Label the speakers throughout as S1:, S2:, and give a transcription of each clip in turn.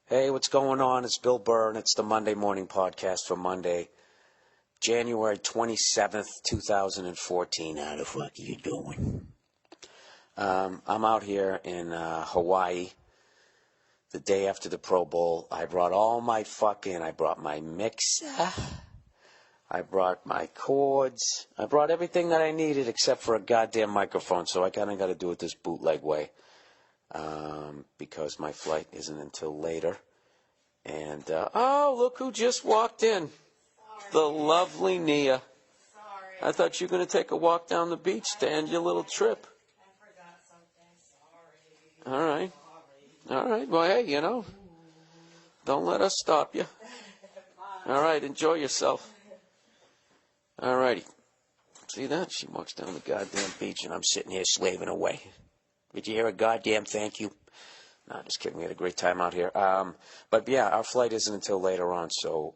S1: Hey, what's going on? It's Bill Burr, and it's the Monday Morning Podcast for Monday, January 27th, 2014. How the fuck are you doing? I'm out here in Hawaii the day after the Pro Bowl. I brought all my I brought my mixer, I brought my cords, I brought everything that I needed except for a goddamn microphone, so I kind of got to do it this bootleg way. Because my flight isn't until later. And, oh, look who just walked in.
S2: Sorry.
S1: The lovely Nia.
S2: Sorry.
S1: I thought you were going to take a walk down the beach to end your little trip.
S2: I forgot something. Sorry.
S1: All right. All right. Well, hey, don't let us stop you. All right. Enjoy yourself. All righty. See that? She walks down the goddamn beach, and I'm sitting here slaving away. Did you hear a goddamn thank you? No, just kidding. We had a great time out here. But yeah, our flight isn't until later on, so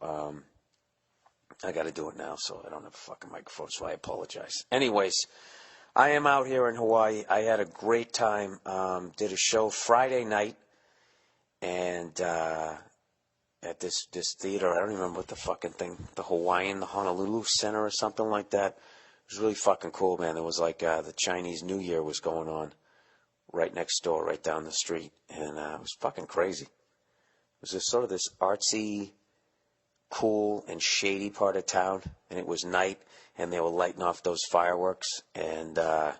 S1: I got to do it now, so I don't have a fucking microphone, so I apologize. Anyways, I am out here in Hawaii. I had a great time. Did a show Friday night, and at this theater. I don't even remember what the fucking thing, the Honolulu Center or something like that. It was really fucking cool, man. It was like the Chinese New Year was going on right next door, right down the street, and it was fucking crazy. It was just sort of this artsy, cool, and shady part of town, and it was night, and they were lighting off those fireworks, and I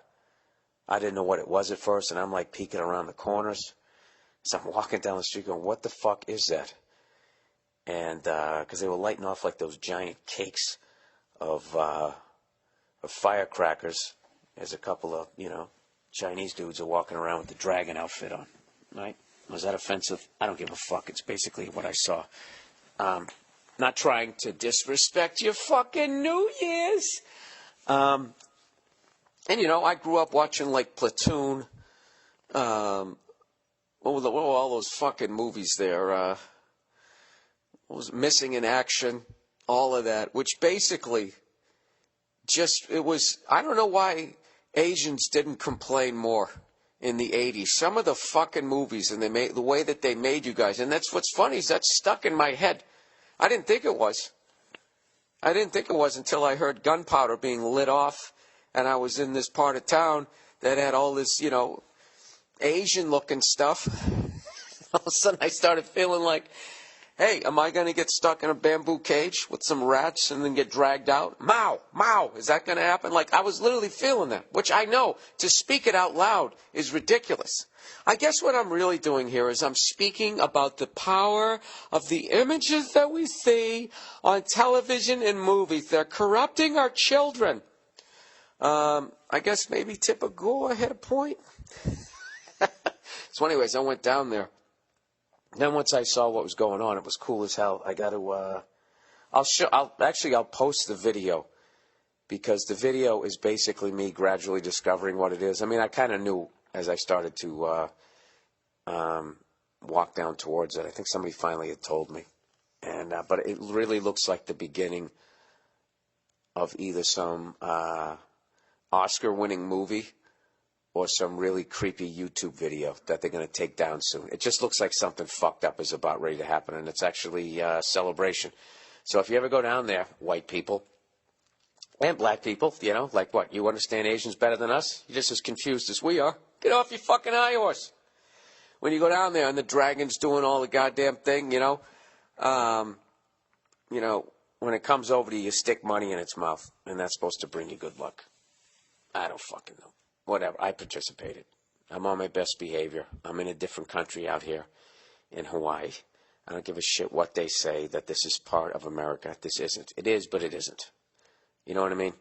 S1: didn't know what it was at first, and I'm like peeking around the corners, so I'm walking down the street going, what the fuck is that? And because they were lighting off like those giant cakes of firecrackers. There's a couple of, Chinese dudes are walking around with the dragon outfit on, right? Was that offensive? I don't give a fuck. It's basically what I saw. Not trying to disrespect your fucking New Year's. And, I grew up watching, like, Platoon. What were all those fucking movies there? What was Missing in Action? All of that, which basically I don't know why Asians didn't complain more in the 80s. Some of the fucking movies and the way that they made you guys, and that's what's funny is that's stuck in my head. I didn't think it was. I didn't think it was until I heard gunpowder being lit off, and I was in this part of town that had all this, Asian-looking stuff. All of a sudden I started feeling like, hey, am I going to get stuck in a bamboo cage with some rats and then get dragged out? Mao, is that going to happen? Like, I was literally feeling that, which I know to speak it out loud is ridiculous. I guess what I'm really doing here is I'm speaking about the power of the images that we see on television and movies. They're corrupting our children. I guess maybe Tipper Gore had a point. So anyways, I went down there. Then once I saw what was going on, it was cool as hell. I got to, I'll post the video because the video is basically me gradually discovering what it is. I mean, I kind of knew as I started to walk down towards it. I think somebody finally had told me, and but it really looks like the beginning of either some Oscar-winning movie or some really creepy YouTube video that they're going to take down soon. It just looks like something fucked up is about ready to happen, and it's actually a celebration. So if you ever go down there, white people and black people, like what, you understand Asians better than us? You're just as confused as we are. Get off your fucking high horse. When you go down there and the dragon's doing all the goddamn thing, when it comes over to you, you stick money in its mouth, and that's supposed to bring you good luck. I don't fucking know. Whatever, I participated. I'm on my best behavior. I'm in a different country out here in Hawaii. I don't give a shit what they say that this is part of America. This isn't. It is, but it isn't. You know what I mean?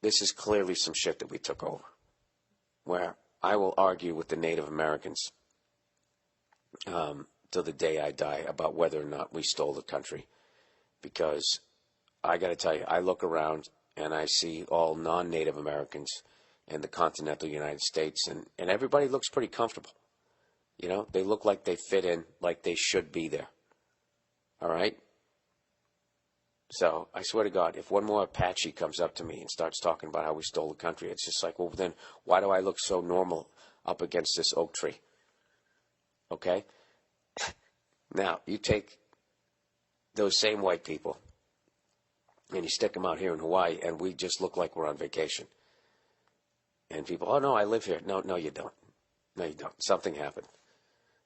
S1: This is clearly some shit that we took over. Where I will argue with the Native Americans till the day I die about whether or not we stole the country. Because I got to tell you, I look around and I see all non-Native Americans in the continental United States, and everybody looks pretty comfortable. They look like they fit in, like they should be there. All right? So, I swear to God, if one more Apache comes up to me and starts talking about how we stole the country, it's just like, well, then why do I look so normal up against this oak tree? Okay?
S3: Now, you take those same white people and you stick them out here in Hawaii, and we just look like we're on vacation. And people, oh, no, I live here. No, you don't. No, you don't. Something happened.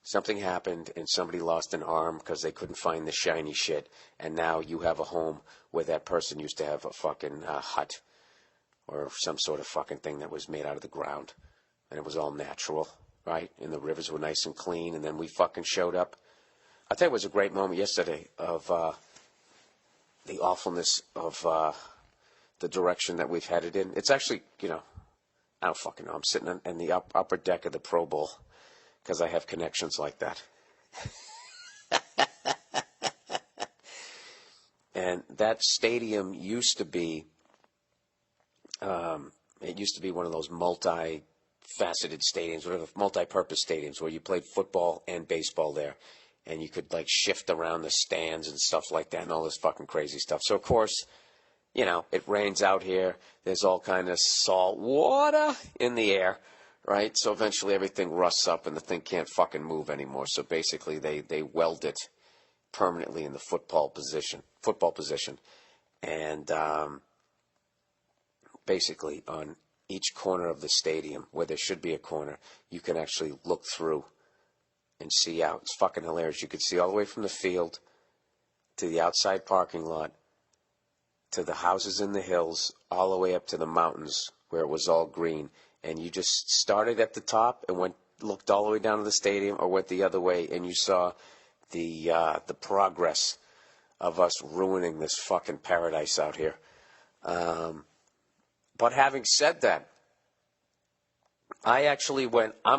S3: Something happened, and somebody lost an arm because they couldn't find the shiny shit, and now you have a home where that person used to have a fucking hut or some sort of fucking thing that was made out of the ground, and it was all natural, right? And the rivers were nice and clean, and then we fucking showed up. I tell you, it was a great moment yesterday of the awfulness of the direction that we've headed in. It's actually, I don't fucking know. I'm sitting in the upper deck of the Pro Bowl because I have connections like that. And that stadium used to be, one of those multi-faceted stadiums, whatever, multi-purpose stadiums where you played football and baseball there. And you could, shift around the stands and stuff like that and all this fucking crazy stuff. So, of course, it rains out here. There's all kind of salt water in the air, right? So eventually everything rusts up and the thing can't fucking move anymore. So basically they weld it permanently in the football position. And basically on each corner of the stadium, where there should be a corner, you can actually look through and see out. It's fucking hilarious. You could see all the way from the field to the outside parking lot to the houses in the hills, all the way up to the mountains where it was all green. And you just started at the top and looked all the way down to the stadium, or went the other way, and you saw the progress of us ruining this fucking paradise out here. But having said that, I actually I'm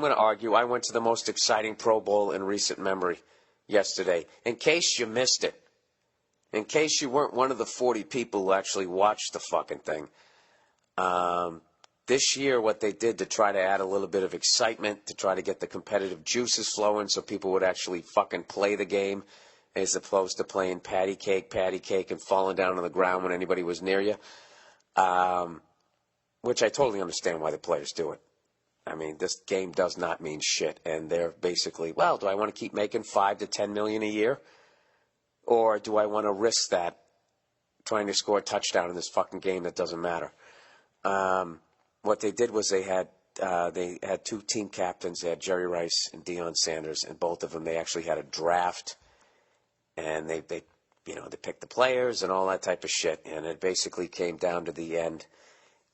S3: going to argue, I went to the most exciting Pro Bowl in recent memory yesterday. In case you missed it, in case you weren't one of the 40 people who actually watched the fucking thing, this year what they did to try to add a little bit of excitement, to try to get the competitive juices flowing so people would actually fucking play the game as opposed to playing patty cake, and falling down on the ground when anybody was near you, which I totally understand why the players do it. I mean, this game does not mean shit, and they're basically, well, do I want to keep making $5 to $10 million a year, or do I want to risk that trying to score a touchdown in this fucking game that doesn't matter? What they did was they had two team captains. They had Jerry Rice and Deion Sanders, and both of them, they actually had a draft, and they picked the players and all that type of shit, and it basically came down to the end.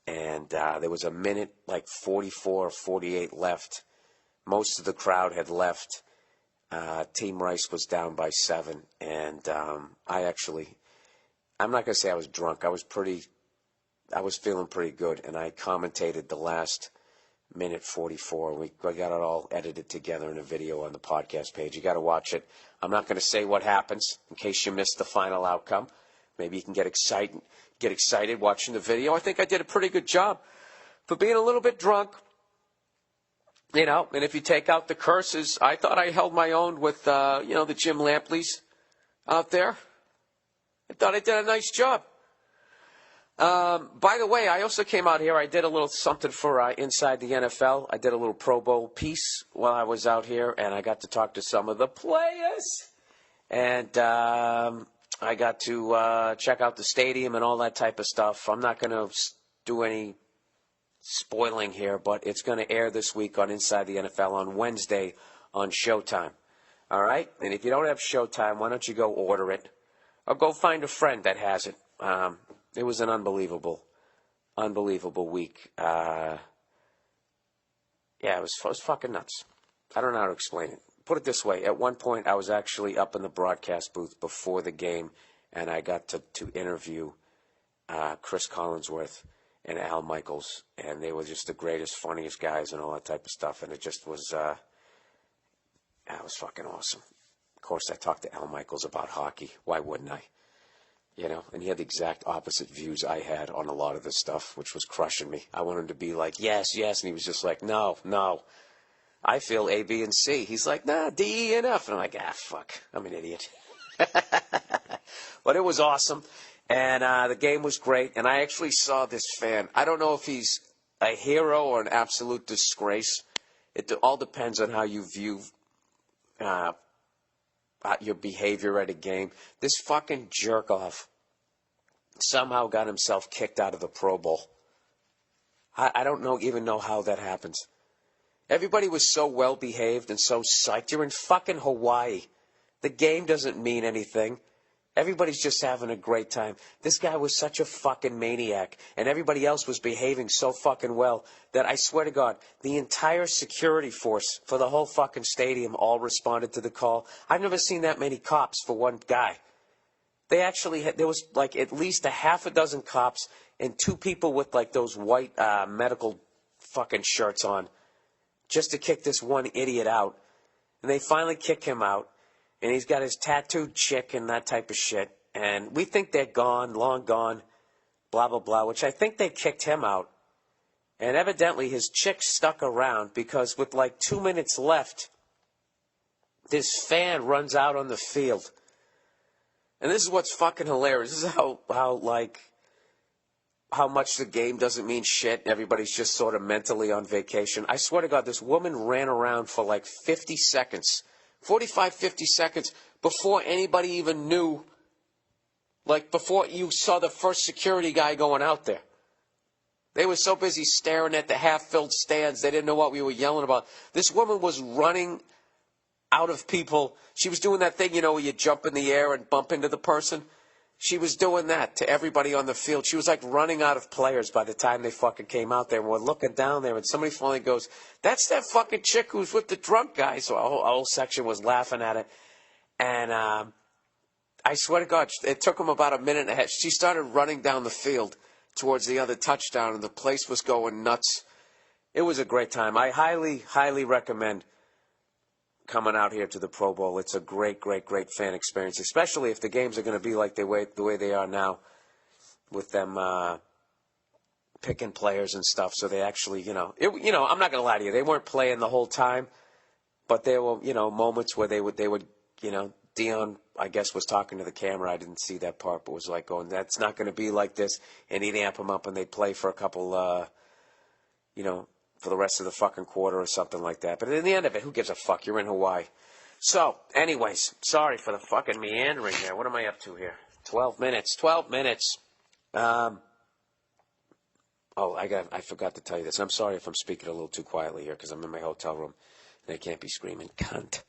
S3: And there was a minute, 44 or 48 left. Most of the crowd had left. Team Rice was down by 7. And I'm not going to say I was drunk. I was feeling pretty good. And I commentated the last minute 44. We got it all edited together in a video on the podcast page. You got to watch it. I'm not going to say what happens in case you missed the final outcome. Maybe you can get excited watching the video. I think I did a pretty good job for being a little bit drunk, and if you take out the curses, I thought I held my own with, the Jim Lampleys out there. I thought I did a nice job. By the way, I also came out here. I did a little something for Inside the NFL. I did a little Pro Bowl piece while I was out here, and I got to talk to some of the players. And I got to check out the stadium and all that type of stuff. I'm not going to do any spoiling here, but it's going to air this week on Inside the NFL on Wednesday on Showtime. All right? And if you don't have Showtime, why don't you go order it? Or go find a friend that has it. It was an unbelievable week. It was fucking nuts. I don't know how to explain it. Put it this way. At one point, I was actually up in the broadcast booth before the game, and I got to interview Chris Collinsworth and Al Michaels, and they were just the greatest, funniest guys and all that type of stuff, and it just was, it was fucking awesome. Of course, I talked to Al Michaels about hockey. Why wouldn't I? And he had the exact opposite views I had on a lot of this stuff, which was crushing me. I wanted him to be like, yes, and he was just like, no. I feel A, B, and C. He's like, nah, D, E, and F. And I'm like, fuck, I'm an idiot. But it was awesome. And the game was great. And I actually saw this fan. I don't know if he's a hero or an absolute disgrace. It all depends on how you view your behavior at a game. This fucking jerk-off somehow got himself kicked out of the Pro Bowl. I don't even know how that happens. Everybody was so well-behaved and so psyched. You're in fucking Hawaii. The game doesn't mean anything. Everybody's just having a great time. This guy was such a fucking maniac, and everybody else was behaving so fucking well that I swear to God, the entire security force for the whole fucking stadium all responded to the call. I've never seen that many cops for one guy. They actually had, there was like at least a half a dozen cops and two people with like those white medical fucking shirts on just to kick this one idiot out. And they finally kick him out. And he's got his tattooed chick and that type of shit. And we think they're gone, long gone, blah, blah, blah, which I think they kicked him out. And evidently his chick stuck around because with like 2 minutes left, this fan runs out on the field. And this is what's fucking hilarious. This is how much the game doesn't mean shit. Everybody's just sort of mentally on vacation. I swear to God, this woman ran around for like 50 seconds. 45, 50 seconds before anybody even knew, like before you saw the first security guy going out there. They were so busy staring at the half-filled stands, they didn't know what we were yelling about. This woman was running out of people. She was doing that thing, you know, where you jump in the air and bump into the person. She was doing that to everybody on the field. She was like running out of players by the time they fucking came out there. And we're looking down there, and somebody finally goes, "That's that fucking chick who's with the drunk guy." So our whole section was laughing at it. And I swear to God, it took them about a minute and a half. She started running down the field towards the other touchdown, and the place was going nuts. It was a great time. I highly, highly recommend coming out here to the Pro Bowl. It's a great, great, great fan experience, especially if the games are going to be like the way they are now with them picking players and stuff. So they actually, I'm not going to lie to you. They weren't playing the whole time, but there were, moments where they would, Dion, I guess, was talking to the camera. I didn't see that part, but was like going, that's not going to be like this. And he'd amp them up and they'd play for a couple, for the rest of the fucking quarter or something like that. But in the end of it, who gives a fuck? You're in Hawaii. So, anyways, sorry for the fucking meandering there. What am I up to here? 12 minutes. 12 minutes. I forgot to tell you this. I'm sorry if I'm speaking a little too quietly here because I'm in my hotel room and I can't be screaming cunt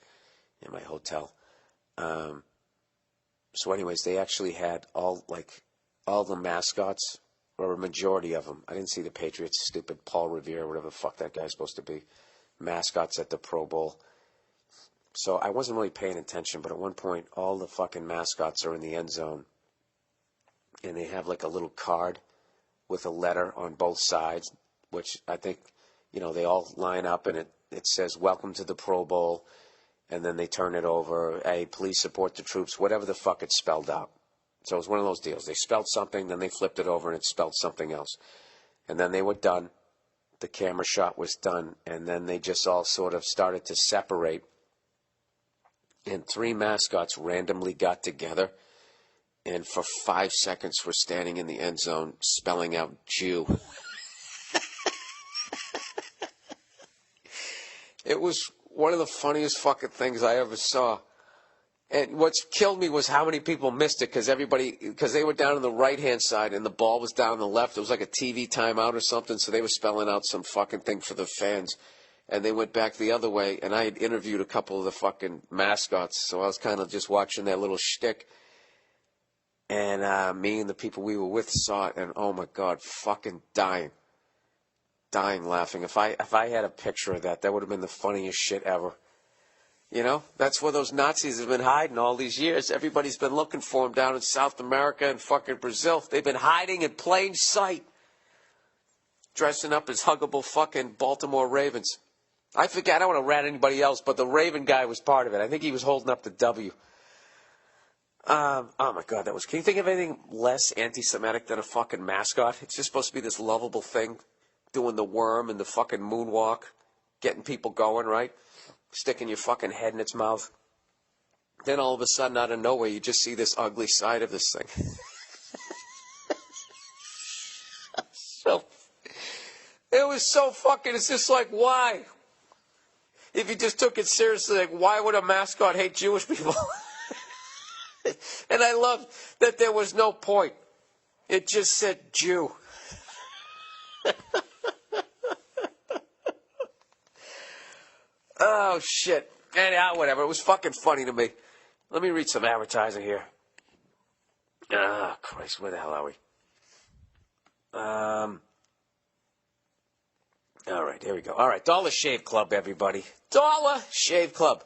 S3: in my hotel. So anyways, they actually had all the mascots, or a majority of them. I didn't see the Patriots, stupid Paul Revere, whatever the fuck that guy's supposed to be, mascots at the Pro Bowl. So I wasn't really paying attention, but at one point, all the fucking mascots are in the end zone. And they have like a little card with a letter on both sides, which I think, they all line up and it says, "Welcome to the Pro Bowl." And then they turn it over, "Hey, please support the troops," whatever the fuck it's spelled out. So it was one of those deals. They spelled something, then they flipped it over and it spelled something else. And then they were done. The camera shot was done. And then they just all sort of started to separate. And 3 mascots randomly got together. And for 5 seconds were standing in the end zone spelling out Jew. It was one of the funniest fucking things I ever saw. And what's killed me was how many people missed it because they were down on the right-hand side and the ball was down on the left. It was like a TV timeout or something, so they were spelling out some fucking thing for the fans. And they went back the other way, and I had interviewed a couple of the fucking mascots, so I was kind of just watching their little shtick. And me and the people we were with saw it, and oh my God, fucking dying laughing. If I had a picture of that, that would have been the funniest shit ever. That's where those Nazis have been hiding all these years. Everybody's been looking for them down in South America and fucking Brazil. They've been hiding in plain sight, dressing up as huggable fucking Baltimore Ravens. I forget, I don't want to rat anybody else, but the Raven guy was part of it. I think he was holding up the W. Oh my God, can you think of anything less anti-Semitic than a fucking mascot? It's just supposed to be this lovable thing, doing the worm and the fucking moonwalk, getting people going, right? Sticking your fucking head in its mouth. Then all of a sudden, out of nowhere, you just see this ugly side of this thing. So, it was so fucking, it's just like, why? if you just took it seriously, like, why would a mascot hate Jewish people? And I love that there was no point. It just said Jew. Oh, shit. Anyhow, whatever. It was fucking funny to me. Let me read some advertising here. Ah, Christ, where the hell are we? All right, here we go. All right, Dollar Shave Club, everybody. Dollar Shave Club.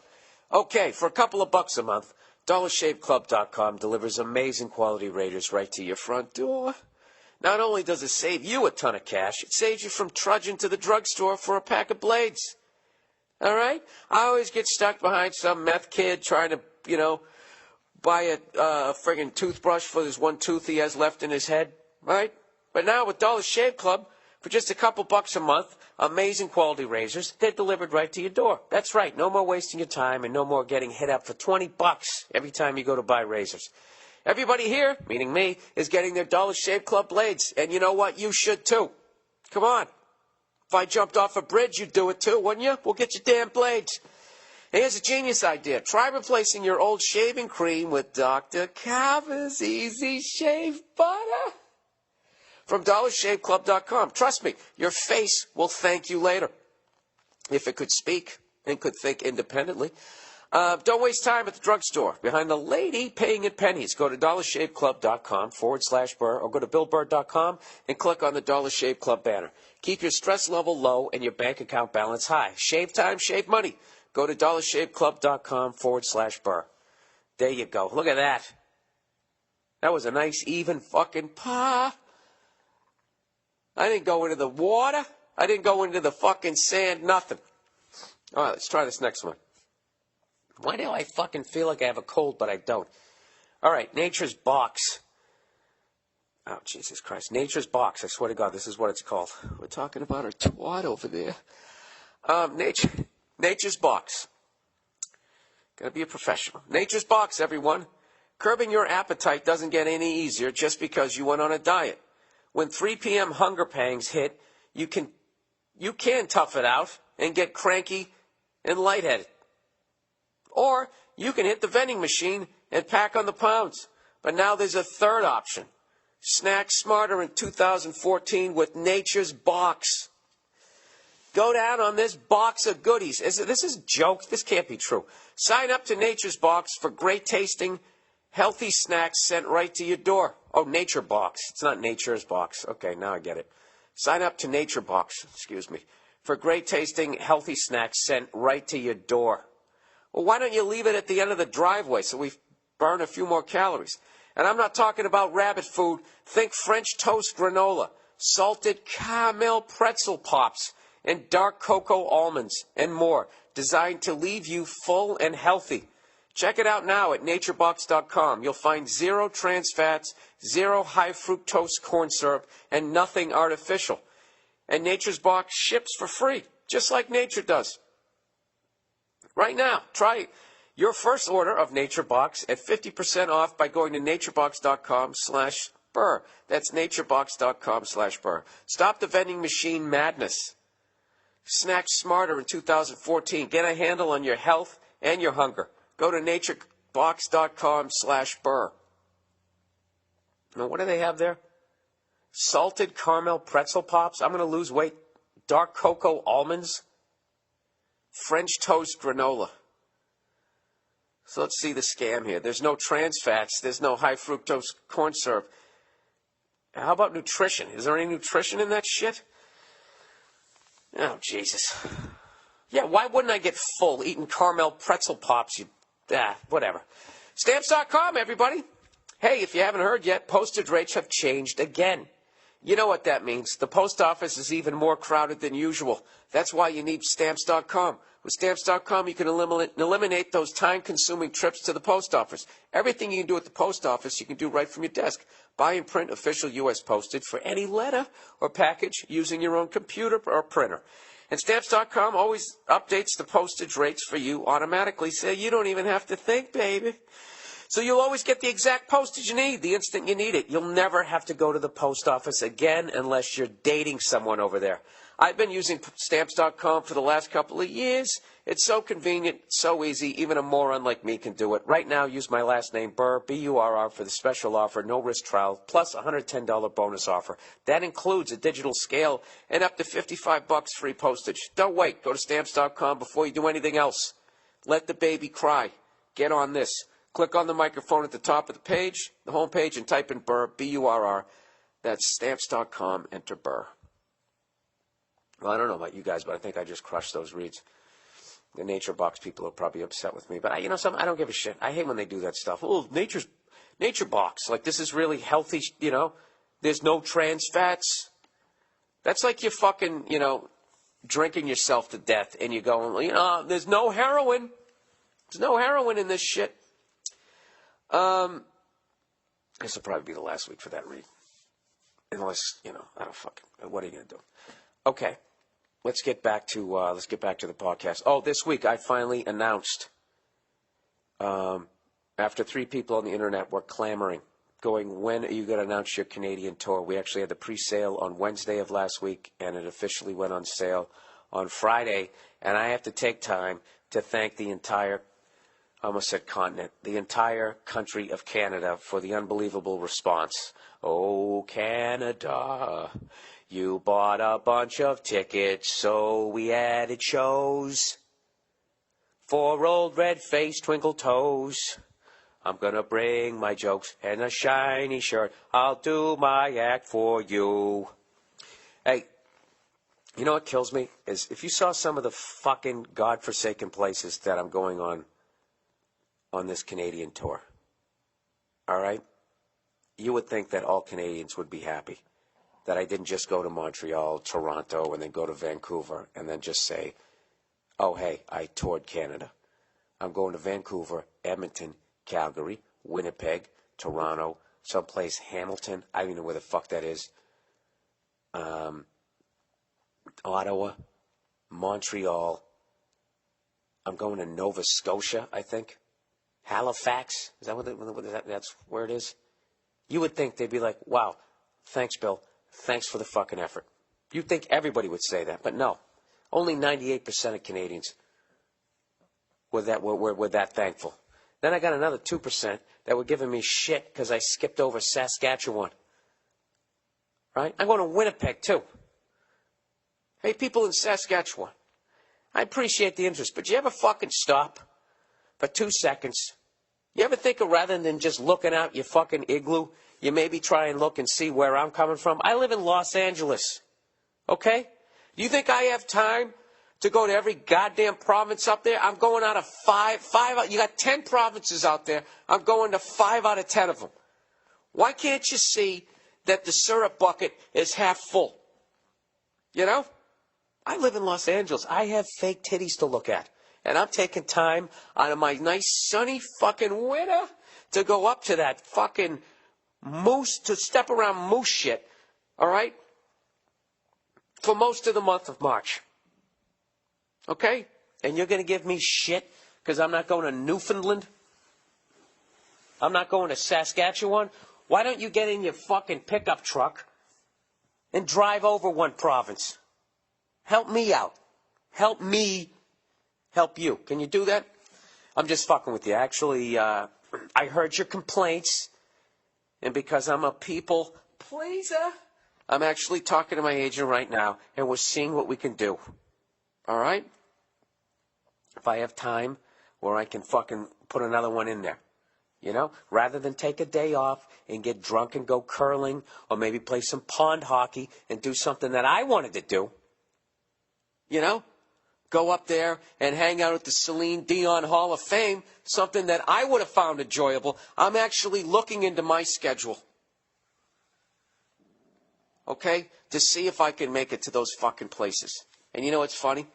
S3: Okay, for a couple of bucks a month, DollarShaveClub.com delivers amazing quality razors right to your front door. Not only does it save you a ton of cash, it saves you from trudging to the drugstore for a pack of blades. All right? I always get stuck behind some meth kid trying to, buy a friggin' toothbrush for this one tooth he has left in his head, right? But now with Dollar Shave Club, for just a couple bucks a month, amazing quality razors, they're delivered right to your door. That's right, no more wasting your time and no more getting hit up for 20 bucks every time you go to buy razors. Everybody here, meaning me, is getting their Dollar Shave Club blades. And you know what? You should too. Come on. If I jumped off a bridge, you'd do it too, wouldn't you? We'll get your damn blades. Here's a genius idea. Try replacing your old shaving cream with Dr. Carver's Easy Shave Butter from DollarShaveClub.com. Trust me, your face will thank you later. If it could speak and could think independently. Don't waste time at the drugstore behind the lady paying in pennies. Go to DollarShaveClub.com/Burr or go to BillBurr.com and click on the Dollar Shave Club banner. Keep your stress level low and your bank account balance high. Shave time, shave money. Go to DollarShaveClub.com/Burr. There you go. Look at that. That was a nice, even fucking pah. I didn't go into the water. I didn't go into the fucking sand, nothing. All right, let's try this next one. Why do I fucking feel like I have a cold, but I don't? All right, Nature's Box. Oh, Jesus Christ. Nature's Box. I swear to God, this is what it's called. We're talking about a twat over there. Nature's Box. Gotta be a professional. Nature's Box, everyone. Curbing your appetite doesn't get any easier just because you went on a diet. When 3 p.m. hunger pangs hit, you can tough it out and get cranky and lightheaded. Or you can hit the vending machine and pack on the pounds. But now there's a third option. Snack smarter in 2014 with Nature's Box. Go down on this box of goodies. This is a joke. This can't be true. Sign up to Nature's Box for great tasting, healthy snacks sent right to your door. Oh, Nature Box. It's not Nature's Box. Okay, now I get it. Sign up to Nature Box, for great tasting, healthy snacks sent right to your door. Well, why don't you leave it at the end of the driveway so we burn a few more calories? And I'm not talking about rabbit food. Think French toast granola, salted caramel pretzel pops, and dark cocoa almonds, and more, designed to leave you full and healthy. Check it out now at naturebox.com. You'll find 0 trans fats, 0 high fructose corn syrup, and nothing artificial. And Nature's Box ships for free, just like Nature does. Right now, try your first order of Nature Box at 50% off by going to naturebox.com/Burr. That's naturebox.com/Burr. Stop the vending machine madness. Snack smarter in 2014. Get a handle on your health and your hunger. Go to naturebox.com/Burr. Now, what do they have there? Salted caramel pretzel pops. I'm going to lose weight. Dark cocoa almonds. French toast granola. So let's see the scam here. There's no trans fats. There's no high fructose corn syrup. How about nutrition? Is there any nutrition in that shit? Oh, Jesus. Yeah, why wouldn't I get full eating caramel pretzel pops? Whatever. Stamps.com, everybody. Hey, if you haven't heard yet, postage rates have changed again. You know what that means. The post office is even more crowded than usual. That's why you need Stamps.com. With Stamps.com, you can eliminate those time-consuming trips to the post office. Everything you can do at the post office, you can do right from your desk. Buy and print official U.S. postage for any letter or package using your own computer or printer. And Stamps.com always updates the postage rates for you automatically, so you don't even have to think, baby. So you'll always get the exact postage you need the instant you need it. You'll never have to go to the post office again unless you're dating someone over there.
S1: I've been using Stamps.com for the last couple of years. It's so convenient, so easy. Even a moron like me can do it. Right now, use my last name, Burr, B-U-R-R, for the special offer, no risk trial, plus a $110 bonus offer. That includes a digital scale and up to $55 free postage. Don't wait. Go to Stamps.com before you do anything else. Let the baby cry. Get on this. Click on the microphone at the top of the page, the home page, and type in Burr, B-U-R-R. That's Stamps.com. Enter Burr. Well, I don't know about you guys, but I think I just crushed those reads. The nature box people are probably upset with me, but I don't give a shit. I hate when they do that stuff. Oh, nature box, like this is really healthy. There's no trans fats. That's like you're fucking, drinking yourself to death, and you're going, there's no heroin. There's no heroin in this shit. This will probably be the last week for that read, unless I don't fucking. What are you gonna do? Okay. Let's get back to the podcast. Oh, this week I finally announced, after 3 people on the internet were clamoring, going, when are you going to announce your Canadian tour? We actually had the pre-sale on Wednesday of last week, and it officially went on sale on Friday. And I have to take time to thank the entire, I almost said continent, the entire country of Canada for the unbelievable response. Oh, Canada. You bought a bunch of tickets, so we added shows. For old red-faced twinkle toes, I'm gonna bring my jokes and a shiny shirt. I'll do my act for you. Hey, you know what kills me? Is if you saw some of the fucking godforsaken places that I'm going on this Canadian tour, all right? You would think that all Canadians would be happy. That I didn't just go to Montreal, Toronto, and then go to Vancouver, and then just say, oh, hey, I toured Canada. I'm going to Vancouver, Edmonton, Calgary, Winnipeg, Toronto, someplace, Hamilton, I don't even know where the fuck that is, Ottawa, Montreal. I'm going to Nova Scotia, I think. Halifax, is that that's where it is? You would think they'd be like, wow, thanks, Bill. Thanks for the fucking effort. You'd think everybody would say that, but no. Only 98% of Canadians were that thankful. Then I got another 2% that were giving me shit because I skipped over Saskatchewan. Right? I'm going to Winnipeg, too. Hey, people in Saskatchewan, I appreciate the interest, but you ever fucking stop for 2 seconds? You ever think of, rather than just looking out your fucking igloo, you maybe try and look and see where I'm coming from? I live in Los Angeles. Okay? Do you think I have time to go to every goddamn province up there? I'm going out of five. You got 10 provinces out there. I'm going to 5 out of 10 of them. Why can't you see that the syrup bucket is half full? I live in Los Angeles. I have fake titties to look at. And I'm taking time out of my nice sunny fucking winter to go up to that fucking moose, to step around moose shit, all right, for most of the month of March. Okay? And you're going to give me shit because I'm not going to Newfoundland? I'm not going to Saskatchewan? Why don't you get in your fucking pickup truck and drive over one province? Help me out. Help me help you. Can you do that? I'm just fucking with you. Actually, I heard your complaints. And because I'm a people pleaser, I'm actually talking to my agent right now, and we're seeing what we can do. All right? If I have time where I can fucking put another one in there. Rather than take a day off and get drunk and go curling or maybe play some pond hockey and do something that I wanted to do. Go up there and hang out at the Celine Dion Hall of Fame, something that I would have found enjoyable. I'm actually looking into my schedule, okay, to see if I can make it to those fucking places. And you know what's funny?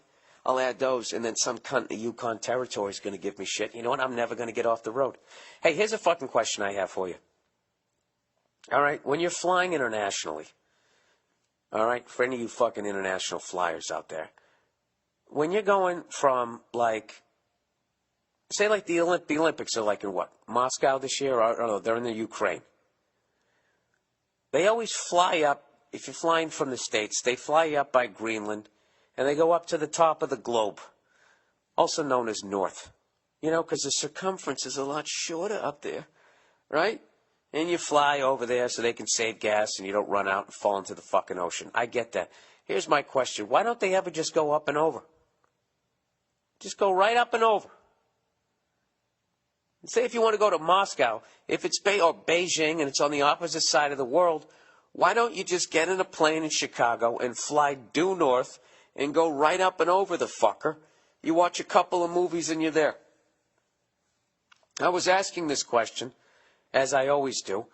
S1: I'll add those, and then some cunt in the Yukon Territory is going to give me shit. You know what? I'm never going to get off the road. Hey, here's a fucking question I have for you. All right, when you're flying internationally, all right, for any of you fucking international flyers out there, when you're going from, like, say, like, the Olympics are, like, in what? Moscow this year? I don't know. They're in the Ukraine. They always fly up
S3: if you're flying from the States, they fly up by Greenland, and they go up to the top of the globe, also known as North. You know, because the circumference is a lot shorter up there, right? And you fly over there so they can save gas and you don't run out and fall into the fucking ocean. I get that. Here's my question. Why don't they ever just go up and over? Just go right up and over. And say if you want to go to Moscow, if it's or Beijing and it's on the opposite side of the world, why don't you just get in a plane in Chicago and fly due north and go right up and over the fucker? You watch a couple of movies and you're there. I was asking this question, as I always do,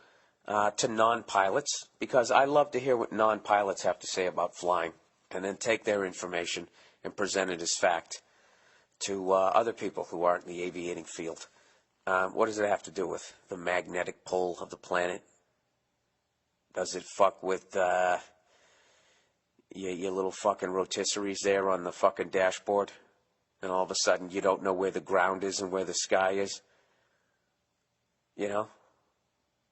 S3: to non-pilots, because I love to hear what non-pilots have to say about flying, and then take their information and present it as fact to other people who aren't in the aviating field. What does it have to do with the magnetic pull of the planet? Does it fuck with your little fucking rotisseries there on the fucking dashboard? And all of a sudden you don't know where the ground is and where the sky is? You know?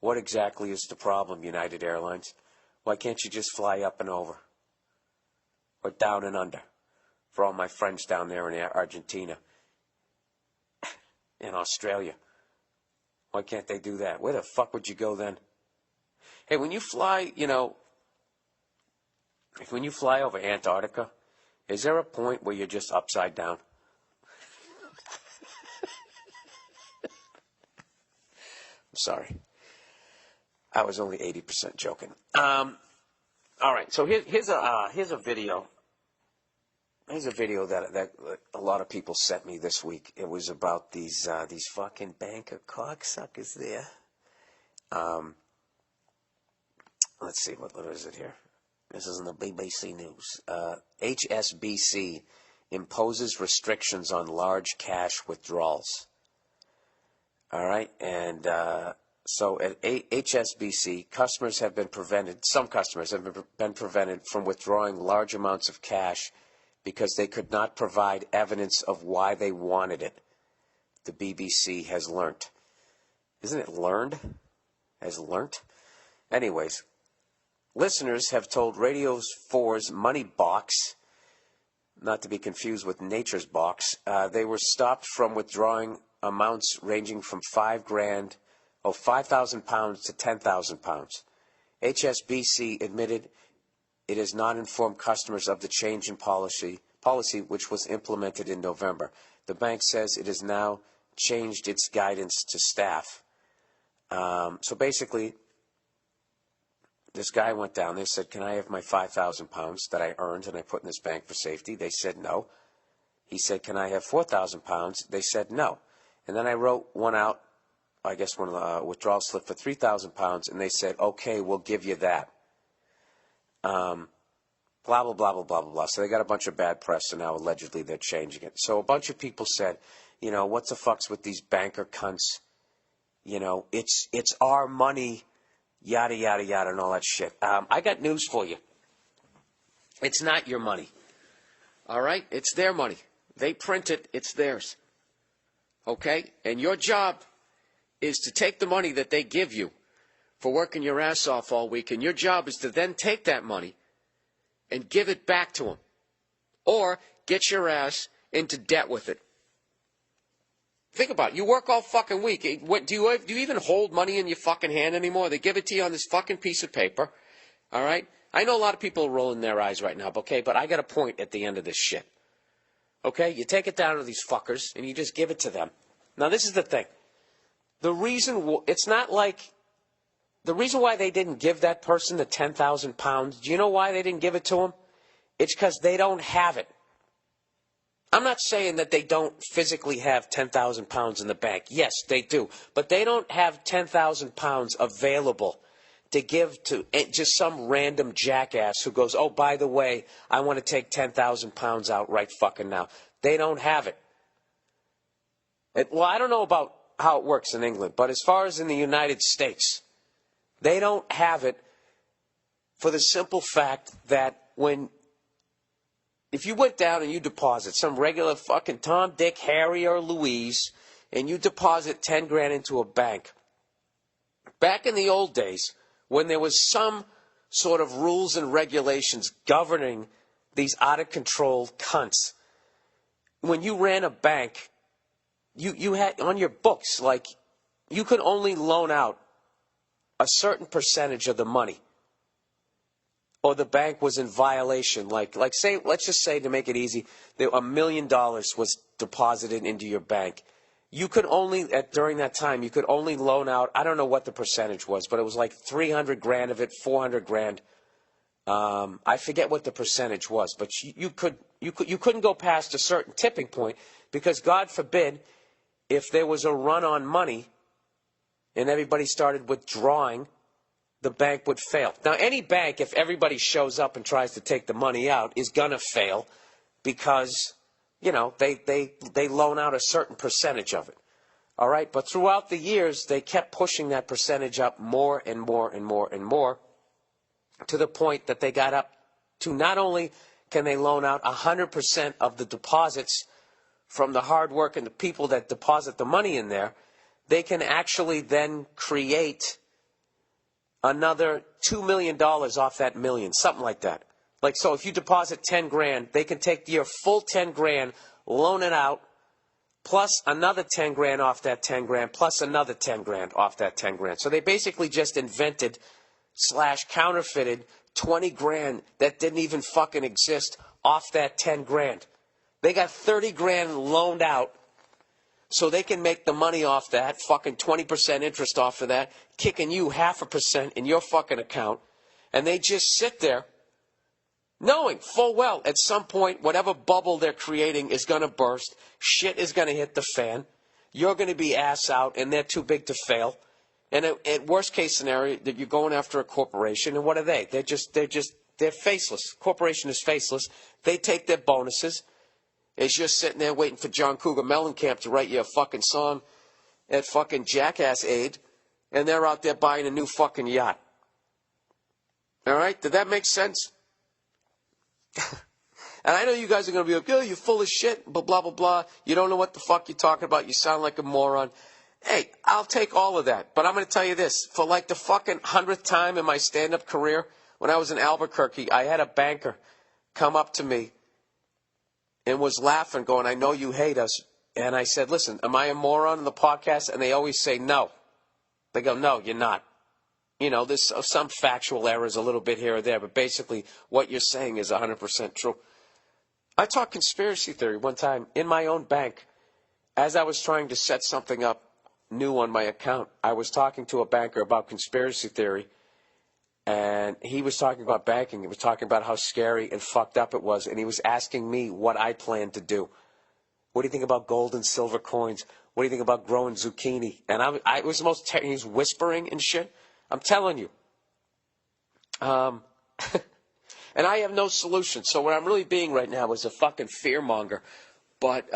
S3: What exactly is the problem, United Airlines? Why can't you just fly up and over? Or down and under? For all my friends down there in Argentina. In Australia. Why can't they do that? Where the fuck would you go then? Hey, when you fly, you know, when you fly over Antarctica, is there a point where you're just upside down? I'm sorry. I was only 80% joking. All right, so here's a video. Here's a video that a lot of people sent me this week. It was about these fucking banker cocksuckers there. Let's see, what is it here? This is in the BBC News. HSBC imposes restrictions on large cash withdrawals. All right, and so at HSBC, some customers have been prevented from withdrawing large amounts of cash because they could not provide evidence of why they wanted it, the BBC has learnt. Isn't it learned? Has learnt? Anyways, listeners have told Radio 4's Money Box, not to be confused with Nature's Box, they were stopped from withdrawing amounts ranging from £5,000 to £10,000. HSBC admitted it has not informed customers of the change in policy which was implemented in November. The bank says it has now changed its guidance to staff. So basically, this guy went down there, said, can I have my £5,000 that I earned and I put in this bank for safety? They said no. He said, can I have £4,000? They said no. And then I wrote one out, I guess one of the withdrawal slip for £3,000, and they said, okay, we'll give you that. Blah, blah, blah, blah, blah, blah. So they got a bunch of bad press, and now allegedly they're changing it. So a bunch of people said, you know, what's the fucks with these banker cunts? You know, it's our money, yada, yada, yada, and all that shit. I got news for you. It's not your money. All right? It's their money. They print it. It's theirs. Okay? And your job is to take the money that they give you for working your ass off all week, and your job is to then take that money and give it back to them, or get your ass into debt with it. Think about it. You work all fucking week. Do you even hold money in your fucking hand anymore? They give it to you on this fucking piece of paper, all right? I know a lot of people are rolling their eyes right now, okay, but I got a point at the end of this shit. Okay? You take it down to these fuckers, and you just give it to them. Now, this is the thing. The reason why they didn't give that person the £10,000, do you know why they didn't give it to him? It's because they don't have it. I'm not saying that they don't physically have £10,000 in the bank. Yes, they do. But they don't have £10,000 available to give to just some random jackass who goes, oh, by the way, I want to take £10,000 out right fucking now. They don't have it. Well, I don't know about how it works in England, but as far as in the United States, they don't have it for the simple fact that if you went down and you deposit some regular fucking Tom, Dick, Harry, or Louise, and you deposit 10 grand into a bank, back in the old days, when there was some sort of rules and regulations governing these out-of-control cunts. When you ran a bank, you had on your books, like, you could only loan out a certain percentage of the money, or the bank was in violation. Like say, let's just say, to make it easy, that $1 million was deposited into your bank. You could only, during that time, you could only loan out, I don't know what the percentage was, but it was like 300 grand of it, 400 grand. I forget what the percentage was, but you couldn't go past a certain tipping point, because God forbid, if there was a run on money and everybody started withdrawing, the bank would fail. Now, any bank, if everybody shows up and tries to take the money out, is going to fail, because, you know, they loan out a certain percentage of it. All right? But throughout the years, they kept pushing that percentage up more and more and more and more, to the point that they got up to, not only can they loan out 100% of the deposits from the hard work and the people that deposit the money in there, they can actually then create another $2 million off that million, something like that. Like, so if you deposit 10 grand, they can take your full 10 grand, loan it out, plus another 10 grand off that 10 grand, plus another 10 grand off that 10 grand. So they basically just invented / counterfeited 20 grand that didn't even fucking exist off that 10 grand. They got 30 grand loaned out, so they can make the money off that, fucking 20% interest off of that, kicking you 0.5% in your fucking account. And they just sit there knowing full well at some point whatever bubble they're creating is going to burst, shit is going to hit the fan, you're going to be ass out, and they're too big to fail. And at worst case scenario, that you're going after a corporation, and what are they? They're faceless. Corporation is faceless. They take their bonuses. As you're sitting there waiting for John Cougar Mellencamp to write you a fucking song at fucking Jackass Aid, and they're out there buying a new fucking yacht. All right? Did that make sense? And I know you guys are going to be like, oh, you're full of shit, blah, blah, blah, blah. You don't know what the fuck you're talking about. You sound like a moron. Hey, I'll take all of that. But I'm going to tell you this. For like the fucking 100th time in my stand-up career, when I was in Albuquerque, I had a banker come up to me and was laughing, going, I know you hate us. And I said, listen, am I a moron in the podcast? And they always say no. They go, no, you're not. You know, there's some factual errors a little bit here or there, but basically what you're saying is 100% true. I taught conspiracy theory one time in my own bank. As I was trying to set something up new on my account, I was talking to a banker about conspiracy theory, and he was talking about banking. He was talking about how scary and fucked up it was, and he was asking me what I planned to do. What do you think about gold and silver coins? What do you think about growing zucchini? And I was the most, he was whispering and shit. I'm telling you. And I have no solution. So what I'm really being right now is a fucking fearmonger. But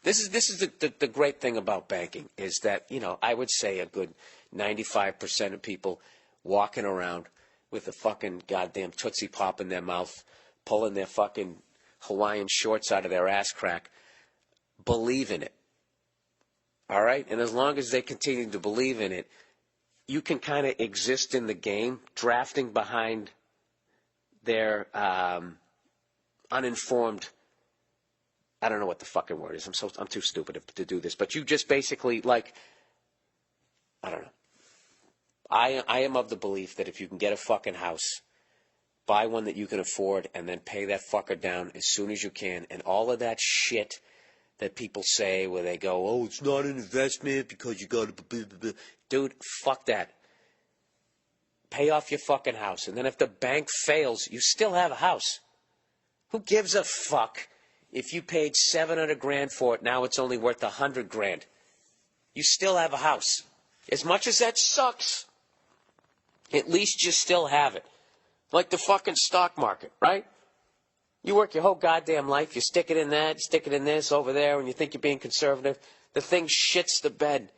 S3: this is the great thing about banking, is that, you know, I would say a good 95% of people walking around with a fucking goddamn Tootsie Pop in their mouth, pulling their fucking Hawaiian shorts out of their ass crack, believe in it. All right? And as long as they continue to believe in it, you can kind of exist in the game, drafting behind their uninformed, I don't know what the fucking word is. I'm too stupid to do this. But you just basically, like, I don't know. I am of the belief that if you can get a fucking house, buy one that you can afford, and then pay that fucker down as soon as you can, and all of that shit that people say where they go, oh, it's not an investment because you got to... Dude, fuck that. Pay off your fucking house. And then if the bank fails, you still have a house. Who gives a fuck if you paid 700 grand for it, now it's only worth 100 grand? You still have a house. As much as that sucks, at least you still have it. Like the fucking stock market, right? You work your whole goddamn life, you stick it in that, stick it in this, over there, and you think you're being conservative. The thing shits the bed.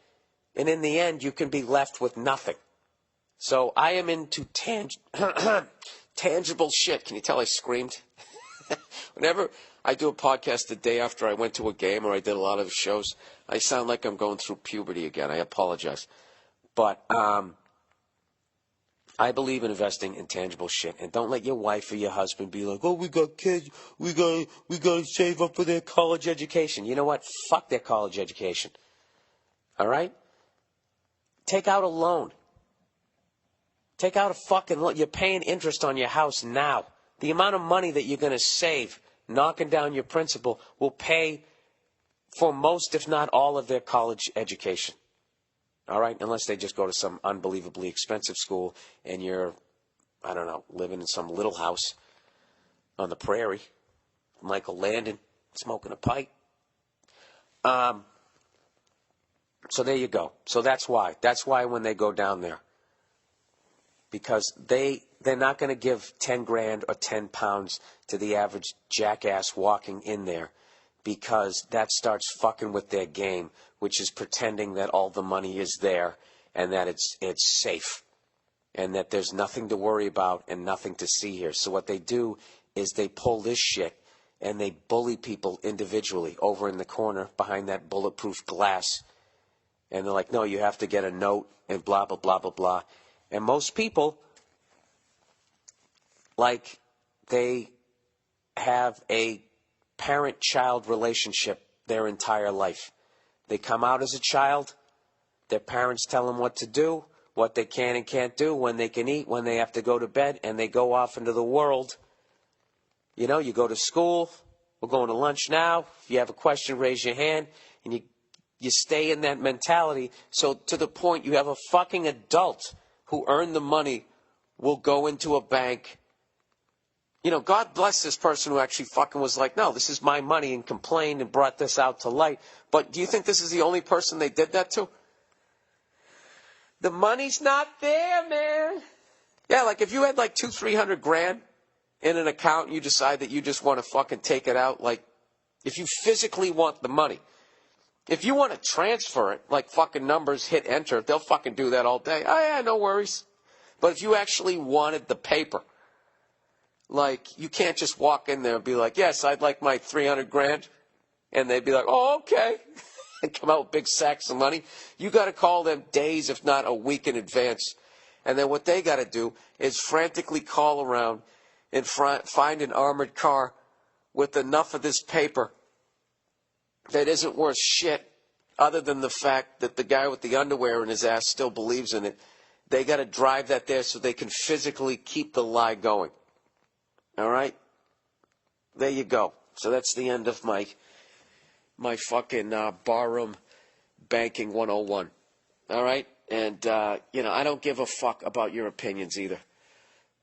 S3: And in the end, you can be left with nothing. So I am into tangible shit. Can you tell I screamed? Whenever I do a podcast the day after I went to a game or I did a lot of shows, I sound like I'm going through puberty again. I apologize. But I believe in investing in tangible shit, and don't let your wife or your husband be like, "Oh, we got kids, we got to save up for their college education." You know what? Fuck their college education. All right? Take out a loan. Take out a fucking loan. You're paying interest on your house now. The amount of money that you're going to save knocking down your principal will pay for most, if not all, of their college education. All right? Unless they just go to some unbelievably expensive school and you're, I don't know, living in some little house on the prairie, Michael Landon, smoking a pipe. So there you go. So that's why. That's why when they go down there. Because they're not going to give 10 grand or 10 pounds to the average jackass walking in there, because that starts fucking with their game, which is pretending that all the money is there and that it's safe and that there's nothing to worry about and nothing to see here. So what they do is they pull this shit and they bully people individually over in the corner behind that bulletproof glass. And they're like, no, you have to get a note and blah, blah, blah, blah, blah. And most people, like, they have a parent-child relationship their entire life. They come out as a child. Their parents tell them what to do, what they can and can't do, when they can eat, when they have to go to bed, and they go off into the world. You know, you go to school. We're going to lunch now. If you have a question, raise your hand. And you stay in that mentality. So to the point you have a fucking adult who earned the money will go into a bank. You know, God bless this person who actually fucking was like, no, this is my money, and complained and brought this out to light. But do you think this is the only person they did that to? The money's not there, man. Yeah, like if you had like 200-300 grand in an account and you decide that you just want to fucking take it out, like if you physically want the money. If you want to transfer it, like fucking numbers, hit enter, they'll fucking do that all day. Oh yeah, no worries. But if you actually wanted the paper, like, you can't just walk in there and be like, yes, I'd like my 300 grand. And they'd be like, oh, okay. And come out with big sacks of money. You got to call them days, if not a week in advance. And then what they got to do is frantically call around and find an armored car with enough of this paper that isn't worth shit, other than the fact that the guy with the underwear in his ass still believes in it. They got to drive that there so they can physically keep the lie going. All right? There you go. So that's the end of my fucking barroom banking 101. All right? And, you know, I don't give a fuck about your opinions either,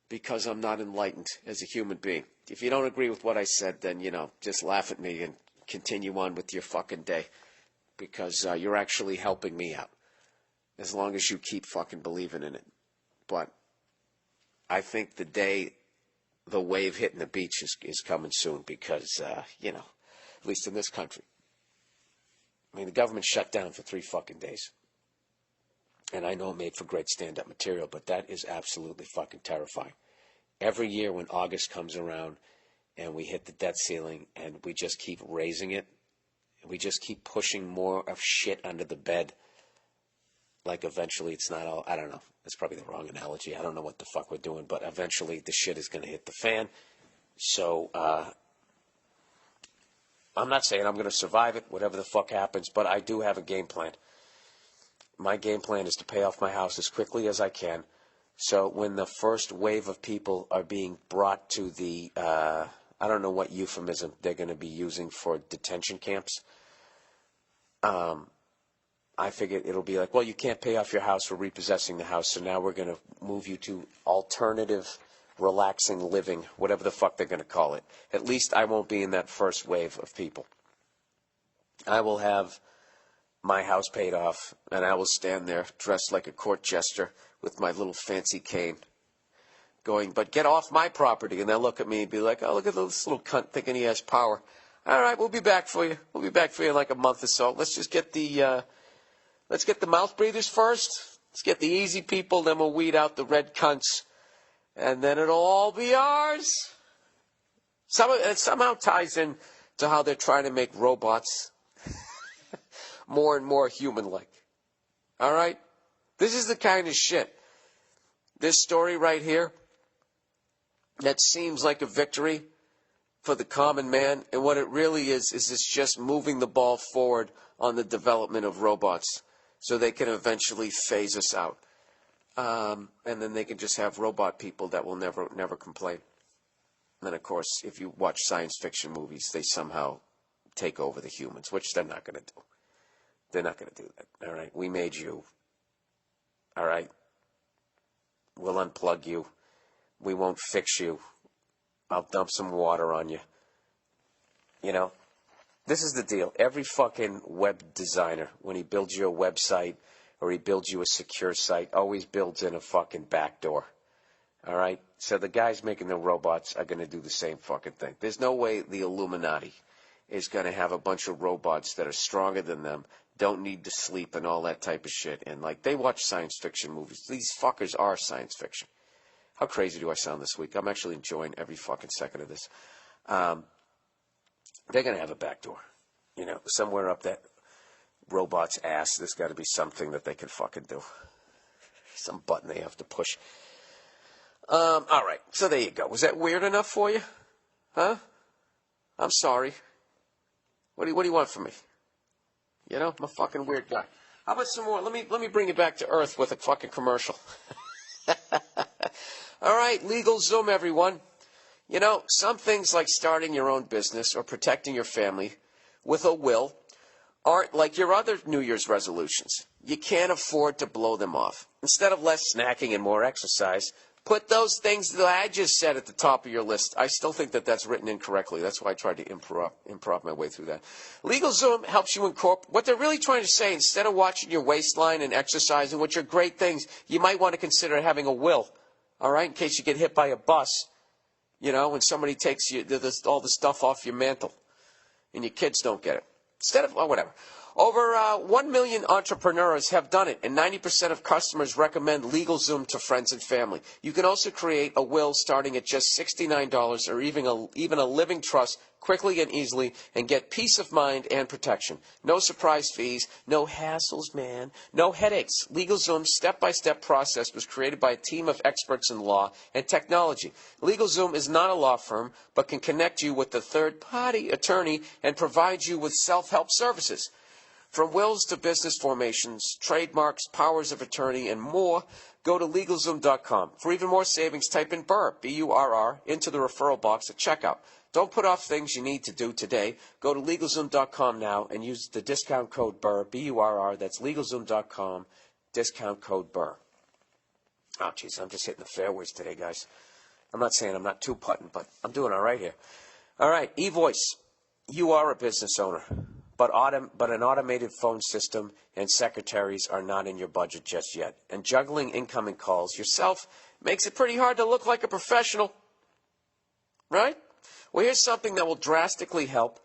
S3: because I'm not enlightened as a human being. If you don't agree with what I said, then, you know, just laugh at me and continue on with your fucking day, because you're actually helping me out, as long as you keep fucking believing in it. But I think the day the wave hitting the beach is coming soon, because, you know, at least in this country. I mean, the government shut down for 3 fucking days. And I know it made for great stand-up material, but that is absolutely fucking terrifying. Every year when August comes around and we hit the debt ceiling and we just keep raising it, we just keep pushing more of shit under the bed, like eventually it's not all, I don't know. That's probably the wrong analogy. I don't know what the fuck we're doing, but eventually the shit is going to hit the fan. So, I'm not saying I'm going to survive it, whatever the fuck happens, but I do have a game plan. My game plan is to pay off my house as quickly as I can. So when the first wave of people are being brought to the, I don't know what euphemism they're going to be using for detention camps, I figured it'll be like, well, you can't pay off your house for repossessing the house, so now we're going to move you to alternative, relaxing living, whatever the fuck they're going to call it. At least I won't be in that first wave of people. I will have my house paid off, and I will stand there dressed like a court jester with my little fancy cane going, but get off my property. And they'll look at me and be like, oh, look at this little cunt thinking he has power. All right, we'll be back for you. We'll be back for you in like a month or so. Let's just get the mouth breathers first. Let's get the easy people, then we'll weed out the red cunts, and then it'll all be ours. It somehow ties in to how they're trying to make robots more and more human-like. All right? This is the kind of shit
S1: This story right here, that seems like a victory for the common man, and what it really is it's just moving the ball forward on the development of robots so they can eventually phase us out. And then they can just have robot people that will never complain. And then, of course, if you watch science fiction movies, they somehow take over the humans, which they're not going to do. They're not going to do that, all right? We made you, all right? We'll unplug you. We won't fix you. I'll dump some water on you. You know, this is the deal. Every fucking web designer, when he builds you a website or he builds you a secure site, always builds in a fucking backdoor. All right? So the guys making the robots are going to do the same fucking thing. There's no way the Illuminati is going to have a bunch of robots that are stronger than them, don't need to sleep and all that type of shit. And, like, they watch science fiction movies. These fuckers are science fiction. How crazy do I sound this week? I'm actually enjoying every fucking second of this. They're going to have a backdoor. You know, somewhere up that robot's ass, there's got to be something that they can fucking do. Some button they have to push. All right, so there you go. Was that weird enough for you? Huh? I'm sorry. What do you want from me? You know, I'm a fucking weird guy. How about some more? Let me bring you back to earth with a fucking commercial. All right, LegalZoom, everyone. You know, some things like starting your own business or protecting your family with a will aren't like your other New Year's resolutions. You can't afford to blow them off. Instead of less snacking and more exercise, put those things that I just said at the top of your list. I still think that that's written incorrectly. That's why I tried to improv my way through that. LegalZoom helps you incorporate what they're really trying to say. Instead of watching your waistline and exercising, which are great things, you might want to consider having a will, all right, in case you get hit by a bus, you know, when somebody takes you all the stuff off your mantle and your kids don't get it. Instead of, well, whatever. Over 1 million entrepreneurs have done it, and 90% of customers recommend LegalZoom to friends and family. You can also create a will starting at just $69 or even a living trust quickly and easily and get peace of mind and protection. No surprise fees, no hassles, man, no headaches. LegalZoom's step-by-step process was created by a team of experts in law and technology. LegalZoom is not a law firm, but can connect you with a third-party attorney and provide you with self-help services. From wills to business formations, trademarks, powers of attorney, and more, go to LegalZoom.com. For even more savings, type in Burr, B-U-R-R, into the referral box at checkout. Don't put off things you need to do today. Go to LegalZoom.com now and use the discount code Burr, B-U-R-R. That's LegalZoom.com, discount code Burr. Oh, jeez, I'm just hitting the fairways today, guys. I'm not saying I'm not two-putting, but I'm doing all right here. All right, eVoice. You are a business owner. But an automated phone system and secretaries are not in your budget just yet. And juggling incoming calls yourself makes it pretty hard to look like a professional. Right? Well, here's something that will dramatically help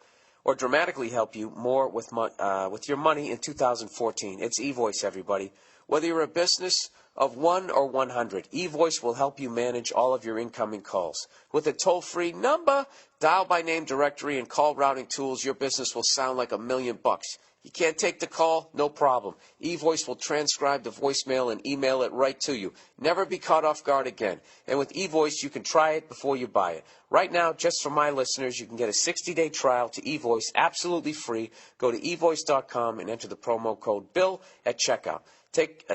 S1: you more with your money in 2014. It's eVoice, everybody. Whether you're a business of 1 or 100, eVoice will help you manage all of your incoming calls. With a toll-free number, dial-by-name directory, and call routing tools, your business will sound like $1 million. You can't take the call? No problem. eVoice will transcribe the voicemail and email it right to you. Never be caught off guard again. And with eVoice, you can try it before you buy it. Right now, just for my listeners, you can get a 60-day trial to eVoice absolutely free. Go to eVoice.com and enter the promo code BILL at checkout. Take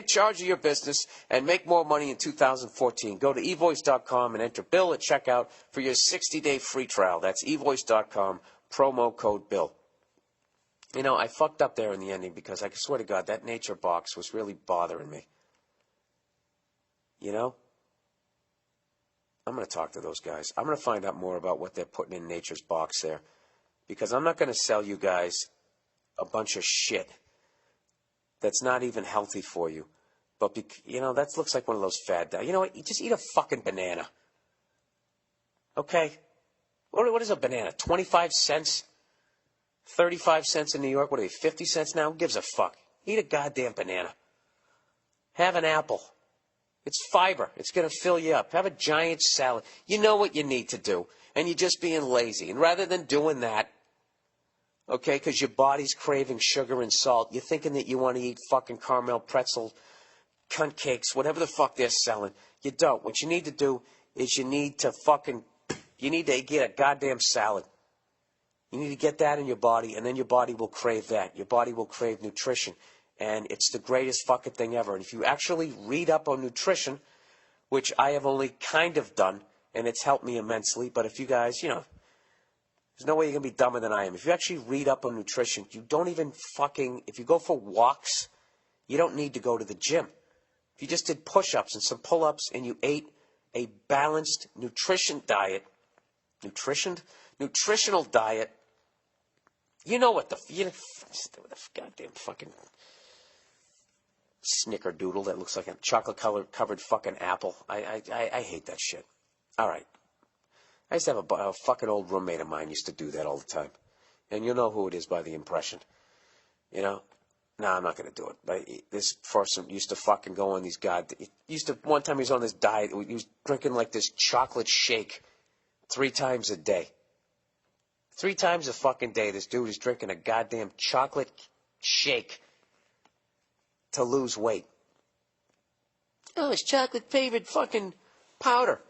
S1: charge of your business and make more money in 2014. Go to eVoice.com and enter BILL at checkout for your 60-day free trial. That's eVoice.com, promo code BILL. You know, I fucked up there in the ending because I swear to God, that nature box was really bothering me. You know? I'm going to talk to those guys. I'm going to find out more about what they're putting in nature's box there. Because I'm not going to sell you guys a bunch of shit that's not even healthy for you. But, you know, that looks like one of those fad diets. You know what? You just eat a fucking banana. Okay? What is a banana? 25 cents? 35 cents in New York? What are they, 50 cents now? Who gives a fuck? Eat a goddamn banana. Have an apple. It's fiber. It's going to fill you up. Have a giant salad. You know what you need to do. And you're just being lazy. And rather than doing that, okay, because your body's craving sugar and salt, you're thinking that you want to eat fucking caramel pretzel
S3: cunt cakes, whatever the fuck they're selling. You don't. What you need to do is you need to get a goddamn salad. You need to get that in your body, and then your body will crave that. Your body will crave nutrition. And it's the greatest fucking thing ever. And if you actually read up on nutrition, which I have only kind of done, and it's helped me immensely, but if you guys, there's no way you're going to be dumber than I am. If you actually read up on nutrition, you don't even if you go for walks, you don't need to go to the gym. If you just did push-ups and some pull-ups and you ate a balanced nutritional diet, you know what the goddamn fucking snickerdoodle that looks like a chocolate-covered fucking apple. I hate that shit. All right. I used to have a fucking old roommate of mine used to do that all the time. And you know who it is by the impression. No, I'm not going to do it. But this person used to fucking go on these one time he was on this diet. He was drinking like this chocolate shake 3 times a day. 3 times a fucking day, this dude is drinking a goddamn chocolate shake to lose weight. Oh, it's chocolate-flavored fucking powder.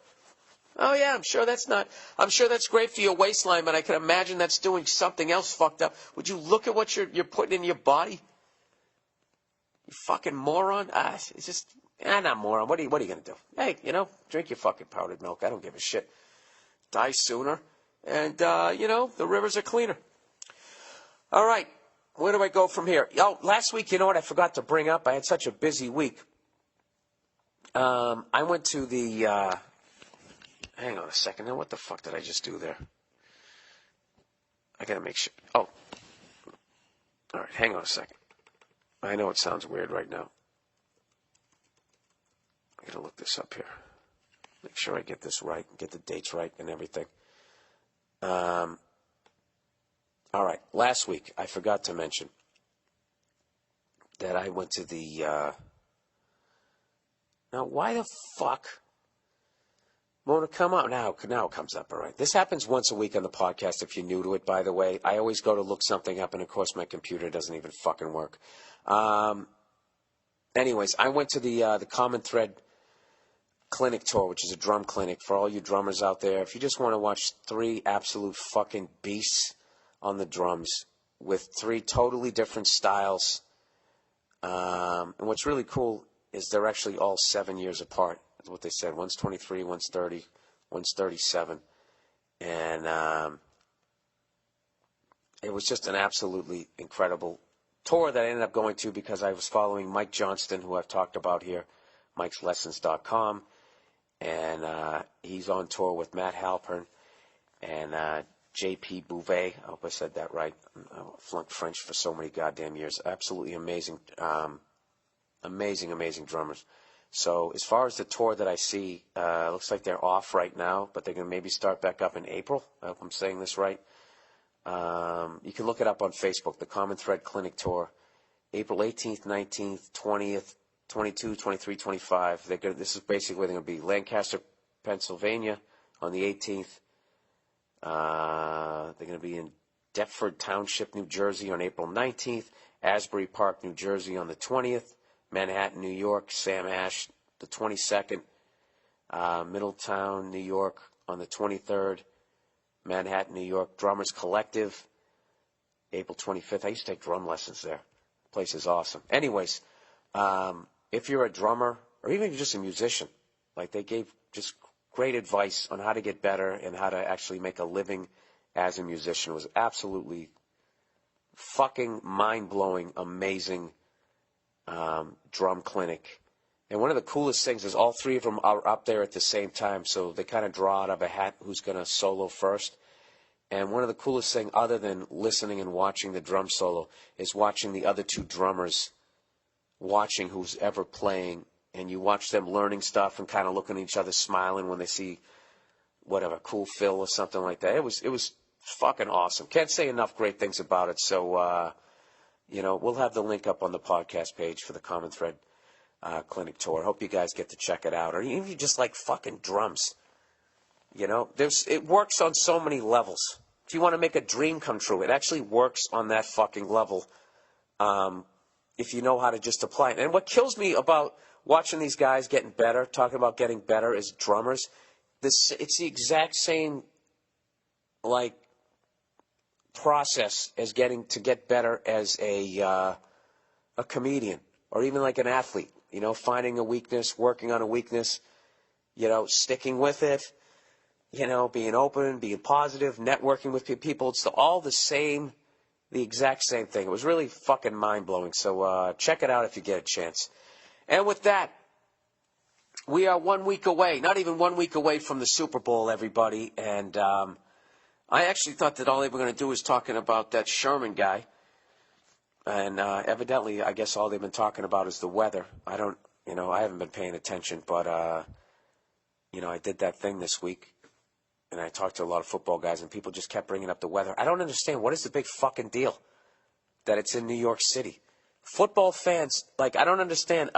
S3: Oh, yeah, I'm sure that's great for your waistline, but I can imagine that's doing something else fucked up. Would you look at what you're putting in your body? You fucking moron. It's just, not moron. What are you going to do? Hey, drink your fucking powdered milk. I don't give a shit. Die sooner. And, the rivers are cleaner. All right. Where do I go from here? Last week, you know what I forgot to bring up? I had such a busy week. I went to the, hang on a second. Now, what the fuck did I just do there? I got to make sure. Oh. All right. Hang on a second. I know it sounds weird right now. I got to look this up here. Make sure I get this right, get the dates right and everything. All right. Last week, I forgot to mention that I went to the, now why the fuck won't it come out? Now it comes up, all right. This happens once a week on the podcast if you're new to it, by the way. I always go to look something up, and of course my computer doesn't even fucking work. Anyways, I went to the Common Thread clinic tour, which is a drum clinic for all you drummers out there. If you just want to watch 3 absolute fucking beasts on the drums with 3 totally different styles. And what's really cool is they're actually all 7 years apart. That's what they said. One's 23, one's 30, one's 37. And it was just an absolutely incredible tour that I ended up going to because I was following Mike Johnston, who I've talked about here, Mike'sLessons.com. And he's on tour with Matt Halpern and J.P. Bouvet. I hope I said that right. I flunked French for so many goddamn years. Absolutely amazing, amazing drummers. So as far as the tour that I see, looks like they're off right now, but they're going to maybe start back up in April. I hope I'm saying this right. You can look it up on Facebook, the Common Thread Clinic Tour, April 18th, 19th, 20th, 22, 23, 25. This is basically where they're going to be. Lancaster, Pennsylvania on the 18th. They're going to be in Deptford Township, New Jersey on April 19th. Asbury Park, New Jersey on the 20th. Manhattan, New York, Sam Ash, the 22nd. Middletown, New York on the 23rd. Manhattan, New York, Drummers Collective, April 25th. I used to take drum lessons there. The place is awesome. Anyways, if you're a drummer or even just a musician, like they gave just great advice on how to get better and how to actually make a living as a musician. It was absolutely fucking mind-blowing, amazing drum clinic. And one of the coolest things is all 3 of them are up there at the same time, so they kind of draw out of a hat who's going to solo first. And one of the coolest things, other than listening and watching the drum solo, is watching the other 2 drummers, watching who's ever playing, and you watch them learning stuff and kind of looking at each other, smiling when they see whatever, cool fill or something like that. It was fucking awesome. Can't say enough great things about it. So, we'll have the link up on the podcast page for the Common Thread clinic tour. Hope you guys get to check it out. Or even if you just like fucking drums. It works on so many levels. If you want to make a dream come true, it actually works on that fucking level. if you know how to just apply it. And what kills me about watching these guys getting better, talking about getting better as drummers, it's the exact same, like, process as get better as a comedian or even like an athlete. You know, finding a weakness, working on a weakness, you know, sticking with it, you know, being open, being positive, networking with people. It's all the exact same thing. It was really fucking mind-blowing. So check it out if you get a chance. And with that, we are 1 week away, not even 1 week away from the Super Bowl, everybody. And I actually thought that all they were going to do was talking about that Sherman guy. And evidently, I guess all they've been talking about is the weather. I haven't been paying attention, but, I did that thing this week. And I talked to a lot of football guys, and people just kept bringing up the weather. I don't understand. What is the big fucking deal that it's in New York City? Football fans, like, I don't understand.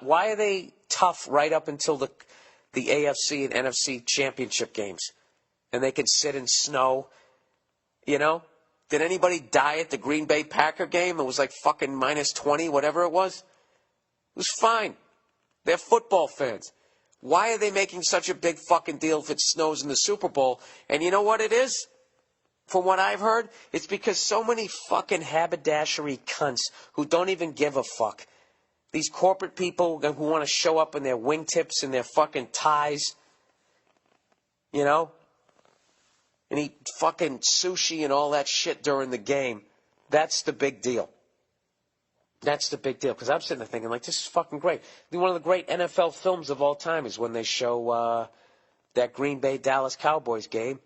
S3: Why are they tough right up until the AFC and NFC championship games? And they can sit in snow, you know? Did anybody die at the Green Bay Packer game? It was like fucking minus 20, whatever it was. It was fine. They're football fans. Why are they making such a big fucking deal if it snows in the Super Bowl? And you know what it is? From what I've heard, it's because so many fucking haberdashery cunts who don't even give a fuck. These corporate people who want to show up in their wingtips and their fucking ties, you know, and eat fucking sushi and all that shit during the game. That's the big deal. That's the big deal. Because I'm sitting there thinking, like, this is fucking great. One of the great NFL films of all time is when they show that Green Bay-Dallas Cowboys game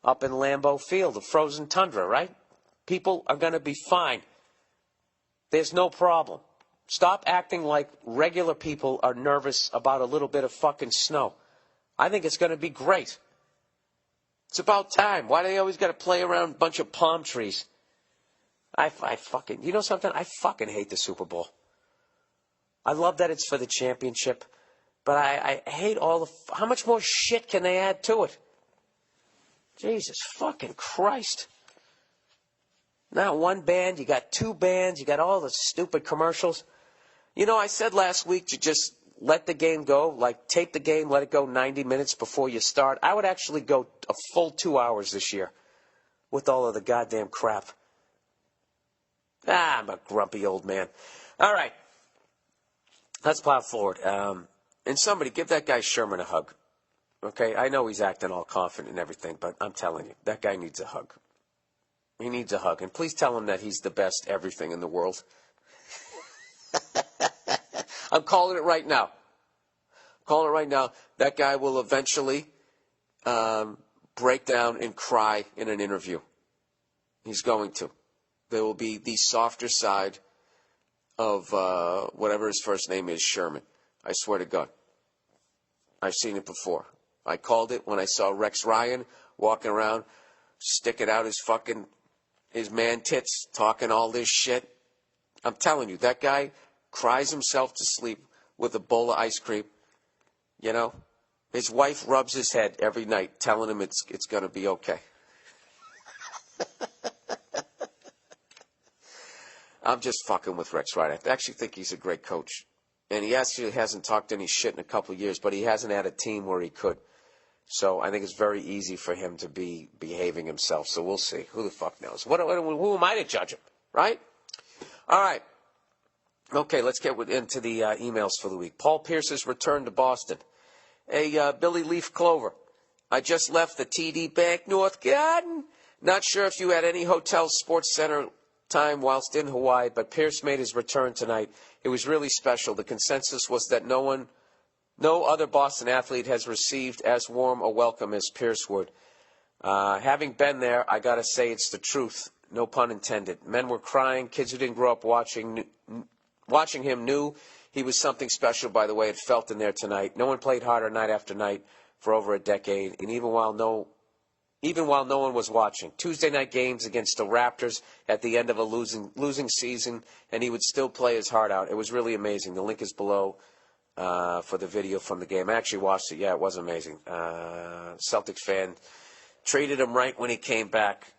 S3: up in Lambeau Field, the frozen tundra, right? People are going to be fine. There's no problem. Stop acting like regular people are nervous about a little bit of fucking snow. I think it's going to be great. It's about time. Why do they always got to play around a bunch of palm trees? I fucking, you know something? I fucking hate the Super Bowl. I love that it's for the championship, but I hate all the, how much more shit can they add to it? Jesus fucking Christ. Not one band, you got two bands, you got all the stupid commercials. You know, I said last week to just let the game go, like tape the game, let it go 90 minutes before you start. I would actually go a full 2 hours this year with all of the goddamn crap. I'm a grumpy old man. All right. Let's plow forward. And somebody, give that guy Sherman a hug. Okay? I know he's acting all confident and everything, but I'm telling you, that guy needs a hug. He needs a hug. And please tell him that he's the best everything in the world. I'm calling it right now. Calling it right now. That guy will eventually break down and cry in an interview. He's going to. There will be the softer side of whatever his first name is, Sherman. I swear to God. I've seen it before. I called it when I saw Rex Ryan walking around, sticking out his man tits, talking all this shit. I'm telling you, that guy cries himself to sleep with a bowl of ice cream. You know, his wife rubs his head every night, telling him it's going to be okay. I'm just fucking with Rex Ryan. I actually think he's a great coach. And he actually hasn't talked any shit in a couple of years, but he hasn't had a team where he could. So I think it's very easy for him to be behaving himself. So we'll see. Who the fuck knows? Who am I to judge him, right? All right. Okay, let's get into the emails for the week. Paul Pierce's return to Boston. Hey, Billy Leaf Clover. I just left the TD Bank North Garden. Not sure if you had any hotel sports center time whilst in Hawaii, but Pierce made his return tonight. It was really special. The consensus was that no other Boston athlete has received as warm a welcome as Pierce would. Having been there, I got to say it's the truth. No pun intended. Men were crying. Kids who didn't grow up watching him knew he was something special by the way it felt in there tonight. No one played harder night after night for over a decade, and even while no one was watching. Tuesday night games against the Raptors at the end of a losing season, and he would still play his heart out. It was really amazing. The link is below for the video from the game. I actually watched it. Yeah, it was amazing. Celtics fan treated him right when he came back.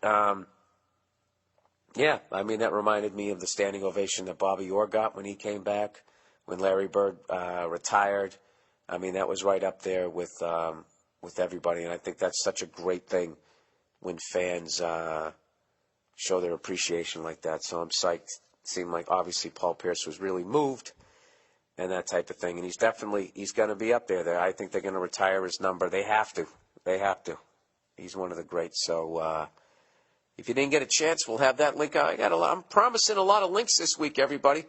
S3: Yeah, I mean, that reminded me of the standing ovation that Bobby Orr got when he came back, when Larry Bird retired. I mean, that was right up there with everybody, and I think that's such a great thing when fans show their appreciation like that. So I'm psyched. It seemed like obviously Paul Pierce was really moved and that type of thing, and he's going to be up there. I think they're going to retire his number. They have to. He's one of the greats. So if you didn't get a chance, we'll have that link. I'm promising a lot of links this week, everybody.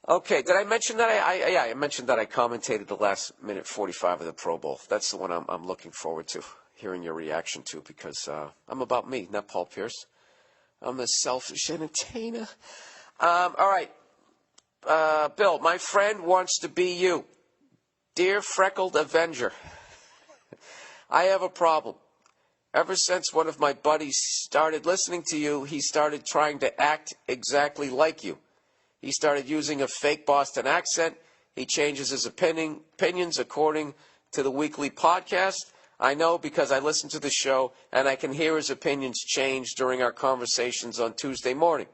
S3: Okay, did I mention that? I mentioned that I commentated the last minute 45 of the Pro Bowl. That's the one I'm looking forward to hearing your reaction to, because I'm about me, not Paul Pierce. I'm a selfish entertainer. All right, Bill, my friend wants to be you. Dear Freckled Avenger, I have a problem. Ever since one of my buddies started listening to you, he started trying to act exactly like you. He started using a fake Boston accent. He changes his opinions according to the weekly podcast. I know because I listen to the show, and I can hear his opinions change during our conversations on Tuesday morning.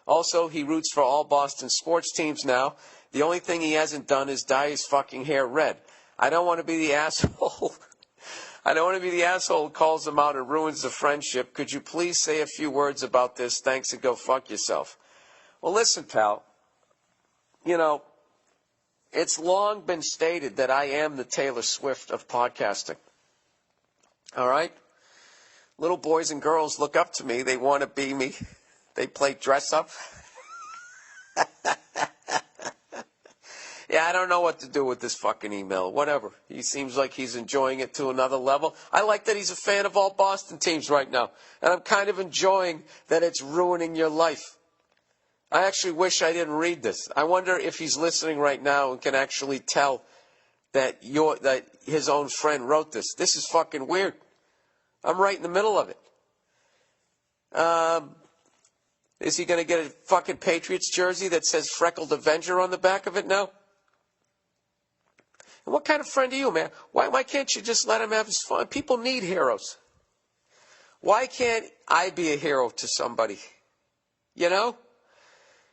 S3: Also, he roots for all Boston sports teams now. The only thing he hasn't done is dye his fucking hair red. I don't want to be the asshole. I don't want to be the asshole who calls him out and ruins the friendship. Could you please say a few words about this? Thanks, and go fuck yourself. Well, listen, pal. You know, it's long been stated that I am the Taylor Swift of podcasting. All right? Little boys and girls look up to me. They want to be me. They play dress up. Yeah, I don't know what to do with this fucking email. Whatever. He seems like he's enjoying it to another level. I like that he's a fan of all Boston teams right now. And I'm kind of enjoying that it's ruining your life. I actually wish I didn't read this. I wonder if he's listening right now and can actually tell that his own friend wrote this. This is fucking weird. I'm right in the middle of it. Is he going to get a fucking Patriots jersey that says Freckled Avenger on the back of it now? And what kind of friend are you, man? Why can't you just let him have his fun? People need heroes. Why can't I be a hero to somebody? You know?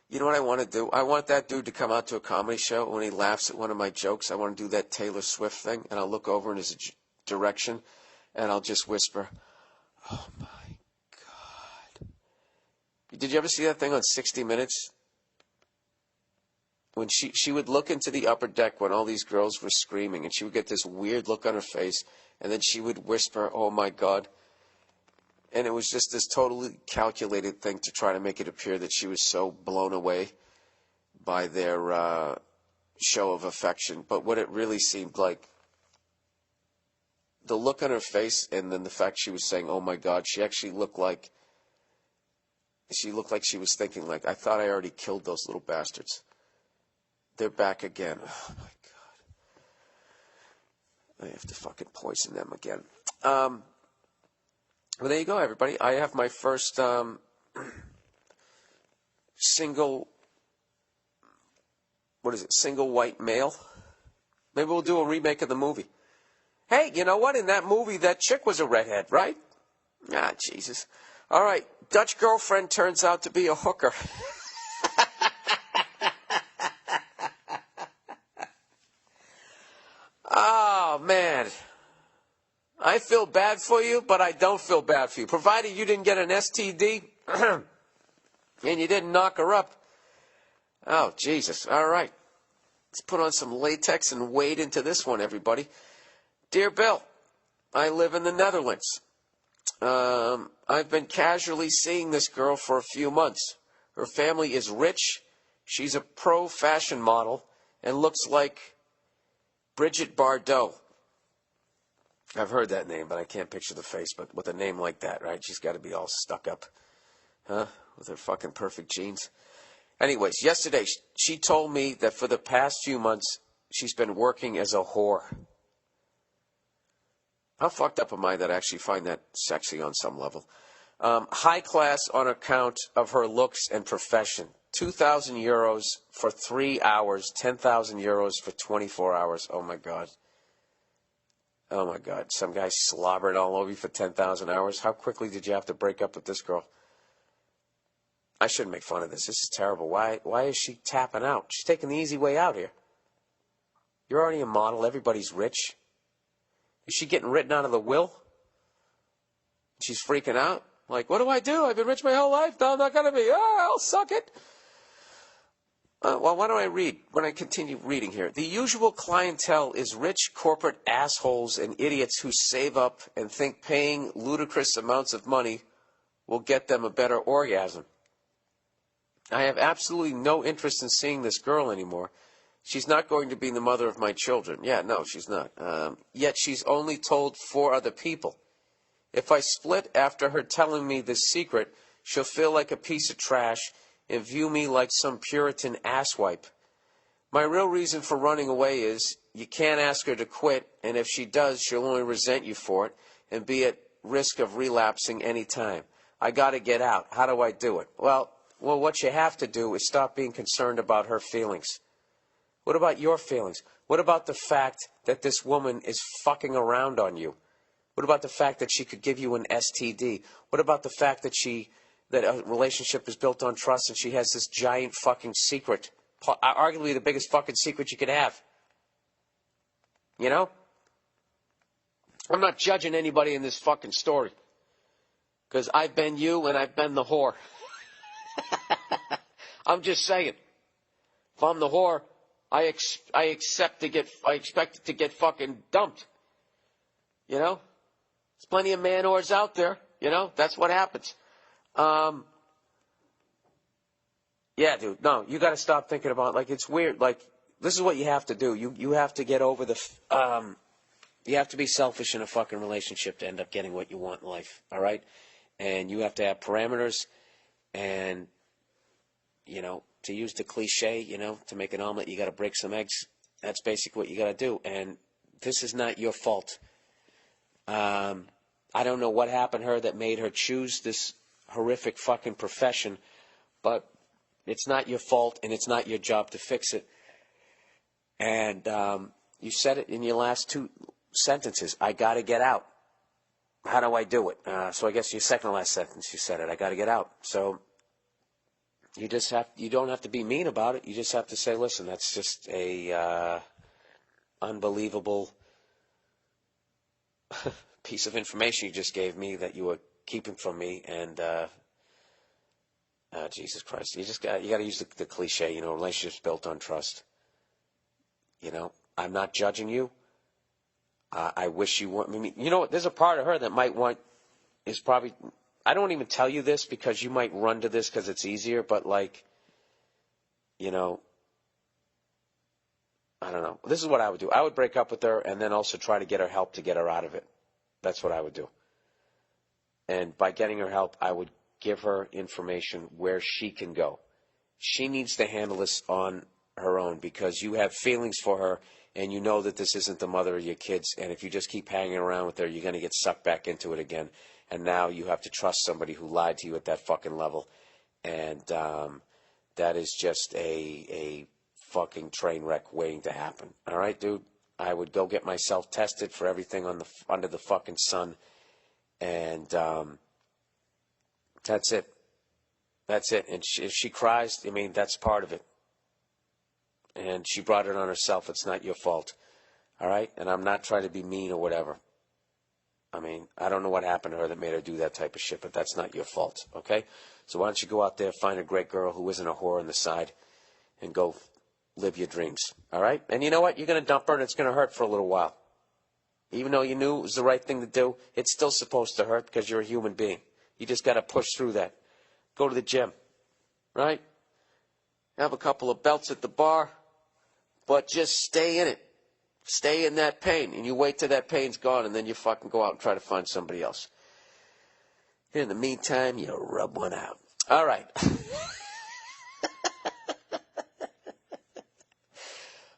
S3: You know what I want to do? I want that dude to come out to a comedy show. When he laughs at one of my jokes, I want to do that Taylor Swift thing, and I'll look over in his direction, and I'll just whisper, "Oh, my God." Did you ever see that thing on 60 Minutes? When she would look into the upper deck when all these girls were screaming, and she would get this weird look on her face, and then she would whisper, "Oh, my God." And it was just this totally calculated thing to try to make it appear that she was so blown away by their show of affection. But what it really seemed like, the look on her face and then the fact she was saying, "Oh, my God," she actually looked like she was thinking, like, "I thought I already killed those little bastards. They're back again. Oh, my God. I have to fucking poison them again." Well, there you go, everybody. I have my first single white male. Maybe we'll do a remake of the movie. Hey, you know what? In that movie, that chick was a redhead, right? Ah, Jesus. All right. Dutch girlfriend turns out to be a hooker. Oh, man. I feel bad for you, but I don't feel bad for you. Provided you didn't get an STD and you didn't knock her up. Oh, Jesus. All right. Let's put on some latex and wade into this one, everybody. Dear Bill, I live in the Netherlands. I've been casually seeing this girl for a few months. Her family is rich. She's a pro fashion model and looks like Brigitte Bardot. I've heard that name, but I can't picture the face. But with a name like that, right? She's got to be all stuck up, huh? With her fucking perfect jeans. Anyways, yesterday she told me that for the past few months she's been working as a whore. How fucked up am I that I actually find that sexy on some level? High class on account of her looks and profession. 2,000 euros for 3 hours, 10,000 euros for 24 hours. Oh, my God. Oh, my God. Some guy slobbered all over you for 10,000 hours. How quickly did you have to break up with this girl? I shouldn't make fun of this. This is terrible. Why is she tapping out? She's taking the easy way out here. You're already a model. Everybody's rich. Is she getting written out of the will? She's freaking out. Like, what do I do? I've been rich my whole life. No, I'm not going to be. I'll suck it. Well, why don't I read? When I continue reading here. The usual clientele is rich corporate assholes and idiots who save up and think paying ludicrous amounts of money will get them a better orgasm. I have absolutely no interest in seeing this girl anymore. She's not going to be the mother of my children. Yeah, no, she's not. Yet she's only told 4 other people. If I split after her telling me this secret, she'll feel like a piece of trash and view me like some Puritan asswipe. My real reason for running away is you can't ask her to quit, and if she does, she'll only resent you for it and be at risk of relapsing any time. I got to get out. How do I do it? Well, what you have to do is stop being concerned about her feelings. What about your feelings? What about the fact that this woman is fucking around on you? What about the fact that she could give you an STD? What about the fact that that a relationship is built on trust and she has this giant fucking secret, arguably the biggest fucking secret you could have? You know? I'm not judging anybody in this fucking story. Because I've been you and I've been the whore. I'm just saying. If I'm the whore, I expect it to get fucking dumped. You know? There's plenty of man whores out there. You know? That's what happens. Yeah, dude. No, you got to stop thinking about, like, it's weird. Like, this is what you have to do. You have to get over you have to be selfish in a fucking relationship to end up getting what you want in life. All right? And you have to have parameters and, you know, to use the cliche, you know, to make an omelet, you got to break some eggs. That's basically what you got to do. And this is not your fault. I don't know what happened to her that made her choose this horrific fucking profession, but it's not your fault and it's not your job to fix it. And you said it in your last 2 sentences. I got to get out. How do I do it? So I guess your second to last sentence you said it. I got to get out. So you don't have to be mean about it. You just have to say, listen, that's just a unbelievable piece of information you just gave me that you were keeping from me, and Jesus Christ, you got to use the cliche, you know, relationships built on trust. You know, I'm not judging you. I wish you weren't. I mean, you know what? There's a part of her that might want is probably. I don't even tell you this because you might run to this because it's easier, but like, you know, I don't know. This is what I would do. I would break up with her and then also try to get her help to get her out of it. That's what I would do. And by getting her help, I would give her information where she can go. She needs to handle this on her own because you have feelings for her and you know that this isn't the mother of your kids. And if you just keep hanging around with her, you're going to get sucked back into it again. And now you have to trust somebody who lied to you at that fucking level. And that is just a fucking train wreck waiting to happen. All right, dude? I would go get myself tested for everything under the fucking sun. And that's it. That's it. And if she cries, I mean, that's part of it. And she brought it on herself. It's not your fault. All right? And I'm not trying to be mean or whatever. I mean, I don't know what happened to her that made her do that type of shit, but that's not your fault. Okay? So why don't you go out there, find a great girl who isn't a whore on the side, and go live your dreams. All right? And you know what? You're going to dump her, and it's going to hurt for a little while. Even though you knew it was the right thing to do, it's still supposed to hurt because you're a human being. You just got to push through that. Go to the gym. Right? Have a couple of belts at the bar. But just stay in it. Stay in that pain. And you wait till that pain's gone, and then you fucking go out and try to find somebody else. In the meantime, you rub one out. All right.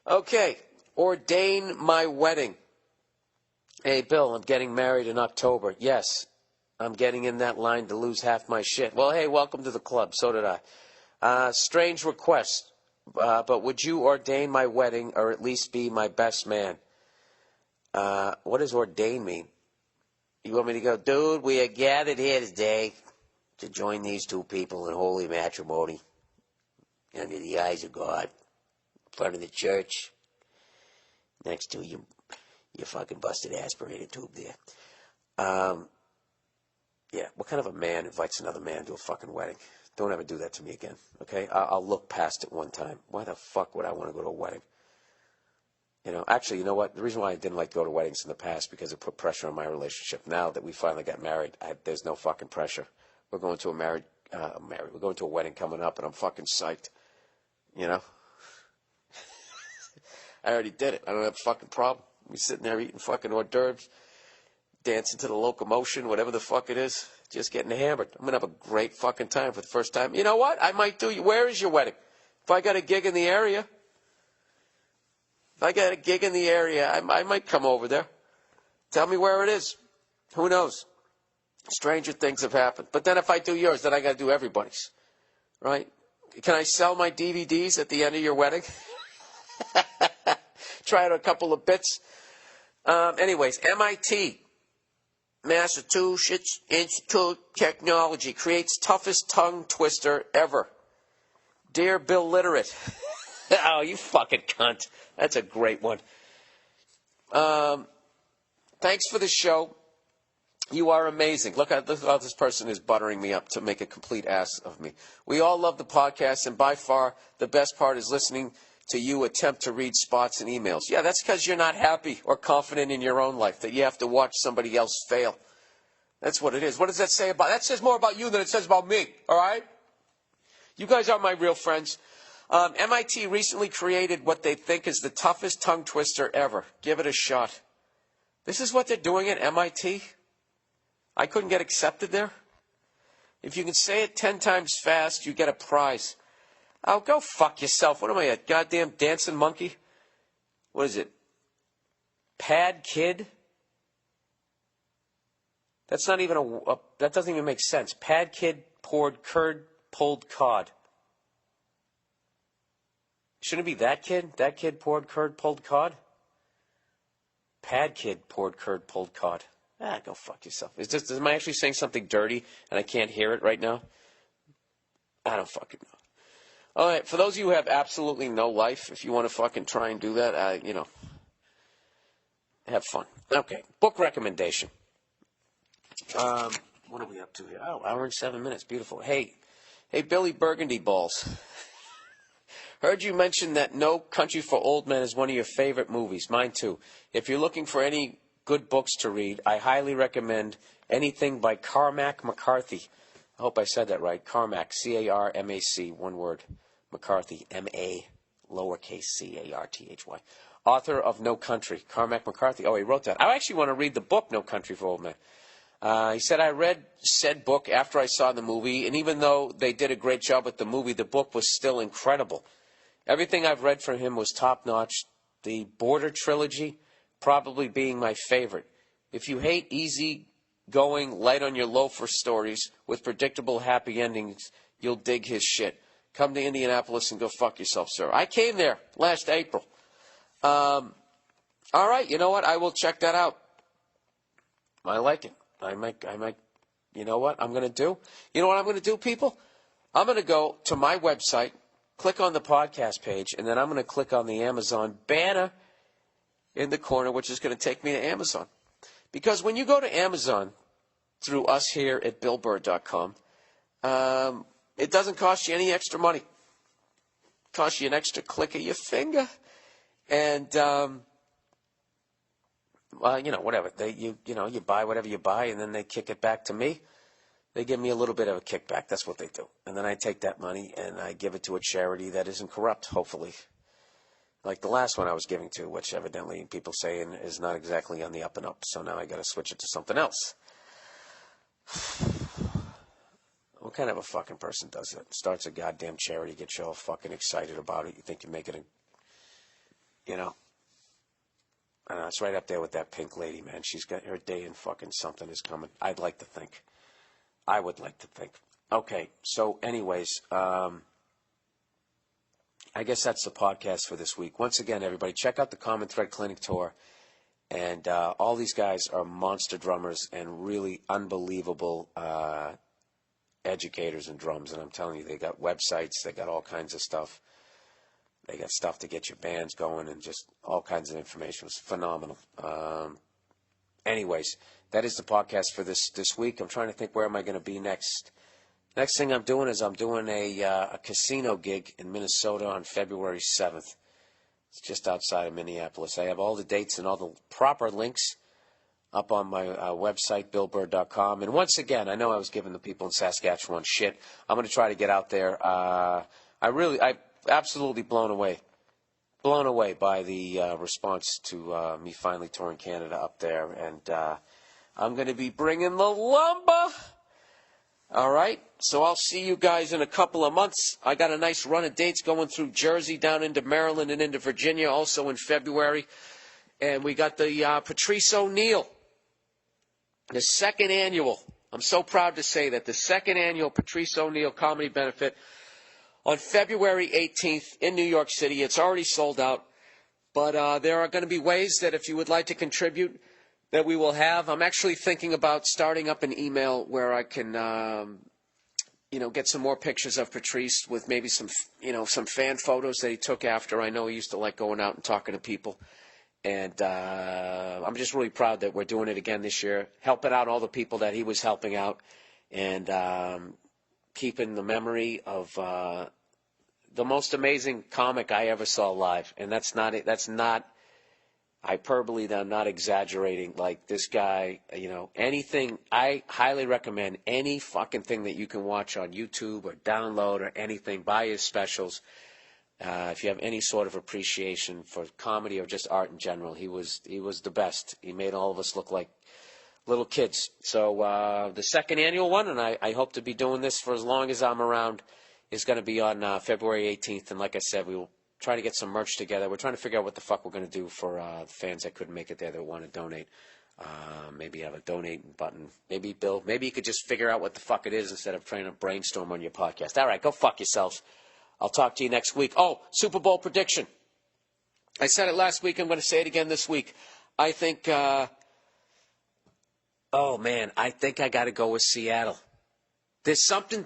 S3: Okay. Ordain my wedding. Hey, Bill, I'm getting married in October. Yes, I'm getting in that line to lose half my shit. Well, hey, welcome to the club. So did I. Strange request. But would you ordain my wedding or at least be my best man? What does ordain mean? You want me to go, dude, we are gathered here today to join these two people in holy matrimony under the eyes of God, in front of the church, next to your fucking busted aspirator tube there. Yeah, what kind of a man invites another man to a fucking wedding? Don't ever do that to me again, okay? I'll look past it one time. Why the fuck would I want to go to a wedding? You know, actually, you know what? The reason why I didn't like to go to weddings in the past because it put pressure on my relationship. Now that we finally got married, there's no fucking pressure. We're going to we're going to a wedding coming up, and I'm fucking psyched. You know? I already did it. I don't have a fucking problem. We sitting there eating fucking hors d'oeuvres, dancing to the locomotion, whatever the fuck it is, just getting hammered. I'm going to have a great fucking time for the first time. You know what? I might do you. Where is your wedding? If I got a gig in the area, I might come over there. Tell me where it is. Who knows? Stranger things have happened. But then if I do yours, then I got to do everybody's. Right? Can I sell my DVDs at the end of your wedding? Try out a couple of bits. Anyways, MIT, Massachusetts Institute of Technology, creates toughest tongue twister ever. Dear Bill Literate. Oh, you fucking cunt. That's a great one. Thanks for the show. You are amazing. Look how this person is buttering me up to make a complete ass of me. We all love the podcast, and by far the best part is listening to you attempt to read spots and emails. Yeah, that's because you're not happy or confident in your own life, that you have to watch somebody else fail. That's what it is. What does that say about? That says more about you than it says about me, all right? You guys are my real friends. MIT recently created what they think is the toughest tongue twister ever. Give it a shot. This is what they're doing at MIT? I couldn't get accepted there? If you can say it 10 times fast, you get a prize. Oh, go fuck yourself. What am I, a goddamn dancing monkey? What is it? Pad kid? That's not even that doesn't even make sense. Pad kid poured curd, pulled cod. Shouldn't it be that kid? That kid poured curd, pulled cod? Pad kid poured curd, pulled cod. Ah, go fuck yourself. Am I actually saying something dirty and I can't hear it right now? I don't fucking know. All right, for those of you who have absolutely no life, if you want to fucking try and do that, have fun. Okay, book recommendation. What are we up to here? Oh, hour and 7 minutes. Beautiful. Hey, Billy Burgundy Balls. Heard you mention that No Country for Old Men is one of your favorite movies. Mine too. If you're looking for any good books to read, I highly recommend anything by Cormac McCarthy. I hope I said that right. Cormac, C-A-R-M-A-C, one word. McCarthy, M-A, lowercase C-A-R-T-H-Y. Author of No Country, Cormac McCarthy. Oh, he wrote that. I actually want to read the book, No Country for Old Men. He said, I read said book after I saw the movie, and even though they did a great job with the movie, the book was still incredible. Everything I've read from him was top-notch. The Border trilogy probably being my favorite. If you hate easy-going, light-on-your-loafer stories with predictable happy endings, you'll dig his shit. Come to Indianapolis and go fuck yourself, sir. I came there last April. All right, you know what? I will check that out. I like it. I might, you know what I'm going to do? You know what I'm going to do, people? I'm going to go to my website, click on the podcast page, and then I'm going to click on the Amazon banner in the corner, which is going to take me to Amazon. Because when you go to Amazon through us here at BillBurr.com, it doesn't cost you any extra money. It costs you an extra click of your finger. And, whatever. You buy whatever you buy, and then they kick it back to me. They give me a little bit of a kickback. That's what they do. And then I take that money and I give it to a charity that isn't corrupt, hopefully. Like the last one I was giving to, which evidently people say is not exactly on the up and up. So now I got to switch it to something else. What kind of a fucking person does that? Starts a goddamn charity, gets you all fucking excited about it. You think you're making I don't know, it's right up there with that pink lady, man. She's got her day in fucking something is coming. I'd like to think. I would like to think. Okay, so anyways, I guess that's the podcast for this week. Once again, everybody, check out the Common Thread Clinic Tour. And all these guys are monster drummers and really unbelievable educators in drums, and I'm telling you, they got websites, they got all kinds of stuff. They got stuff to get your bands going and just all kinds of information. It was phenomenal. Anyways, that is the podcast for this week. I'm trying to think, where am I going to be next? Next thing I'm doing is I'm doing a casino gig in Minnesota on February 7th. It's just outside of Minneapolis. I have all the dates and all the proper links up on my website, BillBurr.com. And once again, I know I was giving the people in Saskatchewan shit. I'm going to try to get out there. I'm absolutely blown away by the response to me finally touring Canada up there. And I'm going to be bringing the lumber. All right, so I'll see you guys in a couple of months. I got a nice run of dates going through Jersey, down into Maryland, and into Virginia, also in February. And we got the Patrice O'Neill, the second annual. I'm so proud to say that the second annual Patrice O'Neill Comedy Benefit on February 18th in New York City. It's already sold out, but there are going to be ways that if you would like to contribute, that we will have. I'm actually thinking about starting up an email where I can, get some more pictures of Patrice with maybe some fan photos that he took after. I know he used to like going out and talking to people. And I'm just really proud that we're doing it again this year, helping out all the people that he was helping out, and keeping the memory of the most amazing comic I ever saw live. And that's not hyperbole, I'm not exaggerating. Like, this guy, anything, I highly recommend any fucking thing that you can watch on YouTube or download or anything, buy his specials. If you have any sort of appreciation for comedy or just art in general, he was the best. He made all of us look like little kids. So the second annual one, and I hope to be doing this for as long as I'm around, is going to be on February 18th. And like I said, we will try to get some merch together. We're trying to figure out what the fuck we're going to do for the fans that couldn't make it there that want to donate. Maybe have a donate button. Maybe, Bill, maybe you could just figure out what the fuck it is instead of trying to brainstorm on your podcast. All right, go fuck yourselves. I'll talk to you next week. Oh, Super Bowl prediction. I said it last week. I'm going to say it again this week. I think, I think I got to go with Seattle. There's something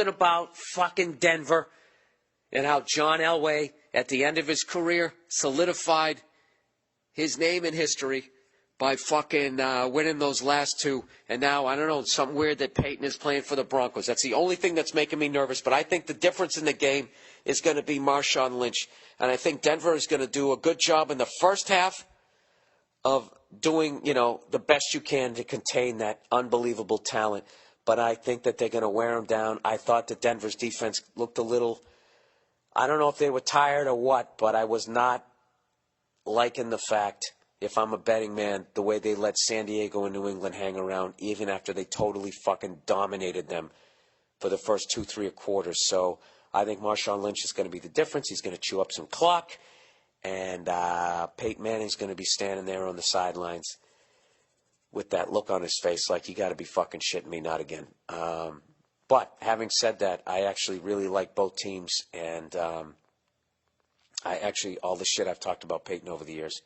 S3: about fucking Denver and how John Elway, at the end of his career, solidified his name in history by fucking winning those last two. And now, I don't know, something weird that Peyton is playing for the Broncos. That's the only thing that's making me nervous. But I think the difference in the game is going to be Marshawn Lynch. And I think Denver is going to do a good job in the first half of doing, the best you can to contain that unbelievable talent. But I think that they're going to wear them down. I thought that Denver's defense looked a little, I don't know if they were tired or what, but I was not liking the fact, if I'm a betting man, the way they let San Diego and New England hang around even after they totally fucking dominated them for the first 2-3 quarters. So I think Marshawn Lynch is going to be the difference. He's going to chew up some clock. And Peyton Manning's going to be standing there on the sidelines with that look on his face like, you got to be fucking shitting me, not again. But having said that, I actually really like both teams. And all the shit I've talked about Peyton over the years,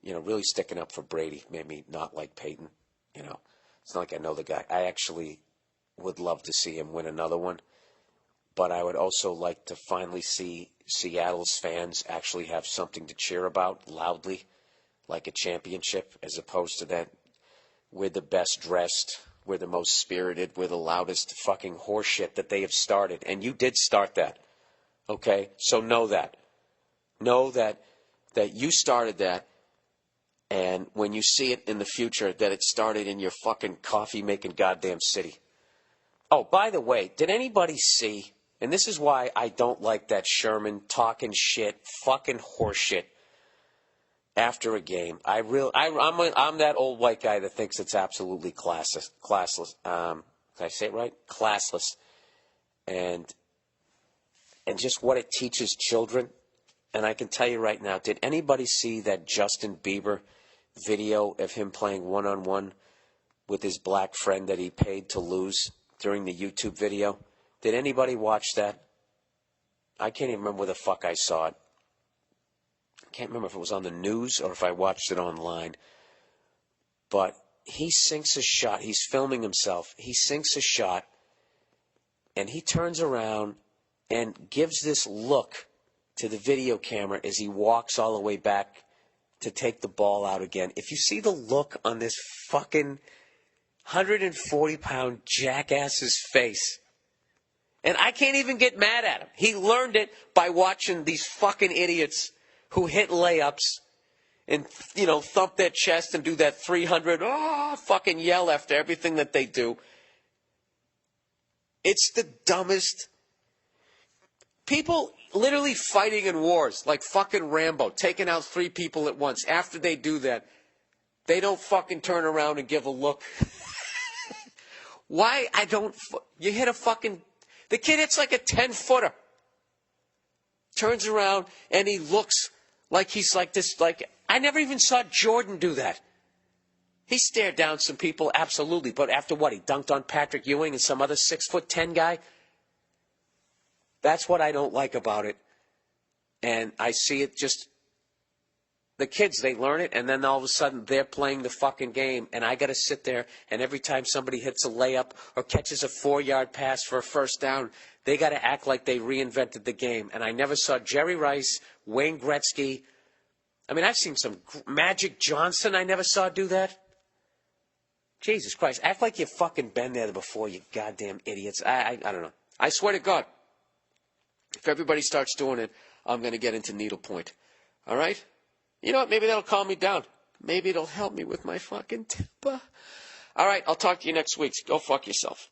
S3: really sticking up for Brady made me not like Peyton. It's not like I know the guy. I actually would love to see him win another one. But I would also like to finally see Seattle's fans actually have something to cheer about loudly, like a championship, as opposed to that we're the best dressed, we're the most spirited, we're the loudest fucking horseshit that they have started. And you did start that, okay? So know that. Know that you started that. And when you see it in the future, that it started in your fucking coffee-making goddamn city. Oh, by the way, did anybody see, and this is why I don't like that Sherman talking shit, fucking horseshit after a game. I'm that old white guy that thinks it's absolutely classless. Can I say it right? Classless. And just what it teaches children. And I can tell you right now, did anybody see that Justin Bieber video of him playing one-on-one with his black friend that he paid to lose during the YouTube video? Did anybody watch that? I can't even remember where the fuck I saw it. I can't remember if it was on the news or if I watched it online. But he sinks a shot. He's filming himself. He sinks a shot and he turns around and gives this look to the video camera as he walks all the way back to take the ball out again. If you see the look on this fucking 140-pound jackass's face, and I can't even get mad at him. He learned it by watching these fucking idiots who hit layups and, thump their chest and do that 300, fucking yell after everything that they do. It's the dumbest. People literally fighting in wars, like fucking Rambo, taking out 3 people at once. After they do that, they don't fucking turn around and give a look. Why? You hit a fucking... The kid hits like a 10-footer. Turns around and he looks like he's like this, like... I never even saw Jordan do that. He stared down some people, absolutely. But after what? He dunked on Patrick Ewing and some other 6'10" guy? That's what I don't like about it. And I see it just... The kids, they learn it, and then all of a sudden they're playing the fucking game, and I got to sit there, and every time somebody hits a layup or catches a 4-yard pass for a first down, they got to act like they reinvented the game. And I never saw Jerry Rice, Wayne Gretzky. I mean, I've seen some Magic Johnson. I never saw do that. Jesus Christ. Act like you've fucking been there before, you goddamn idiots. I don't know. I swear to God, if everybody starts doing it, I'm going to get into needlepoint. All right? You know what? Maybe that'll calm me down. Maybe it'll help me with my fucking temper. All right, I'll talk to you next week. Go fuck yourself.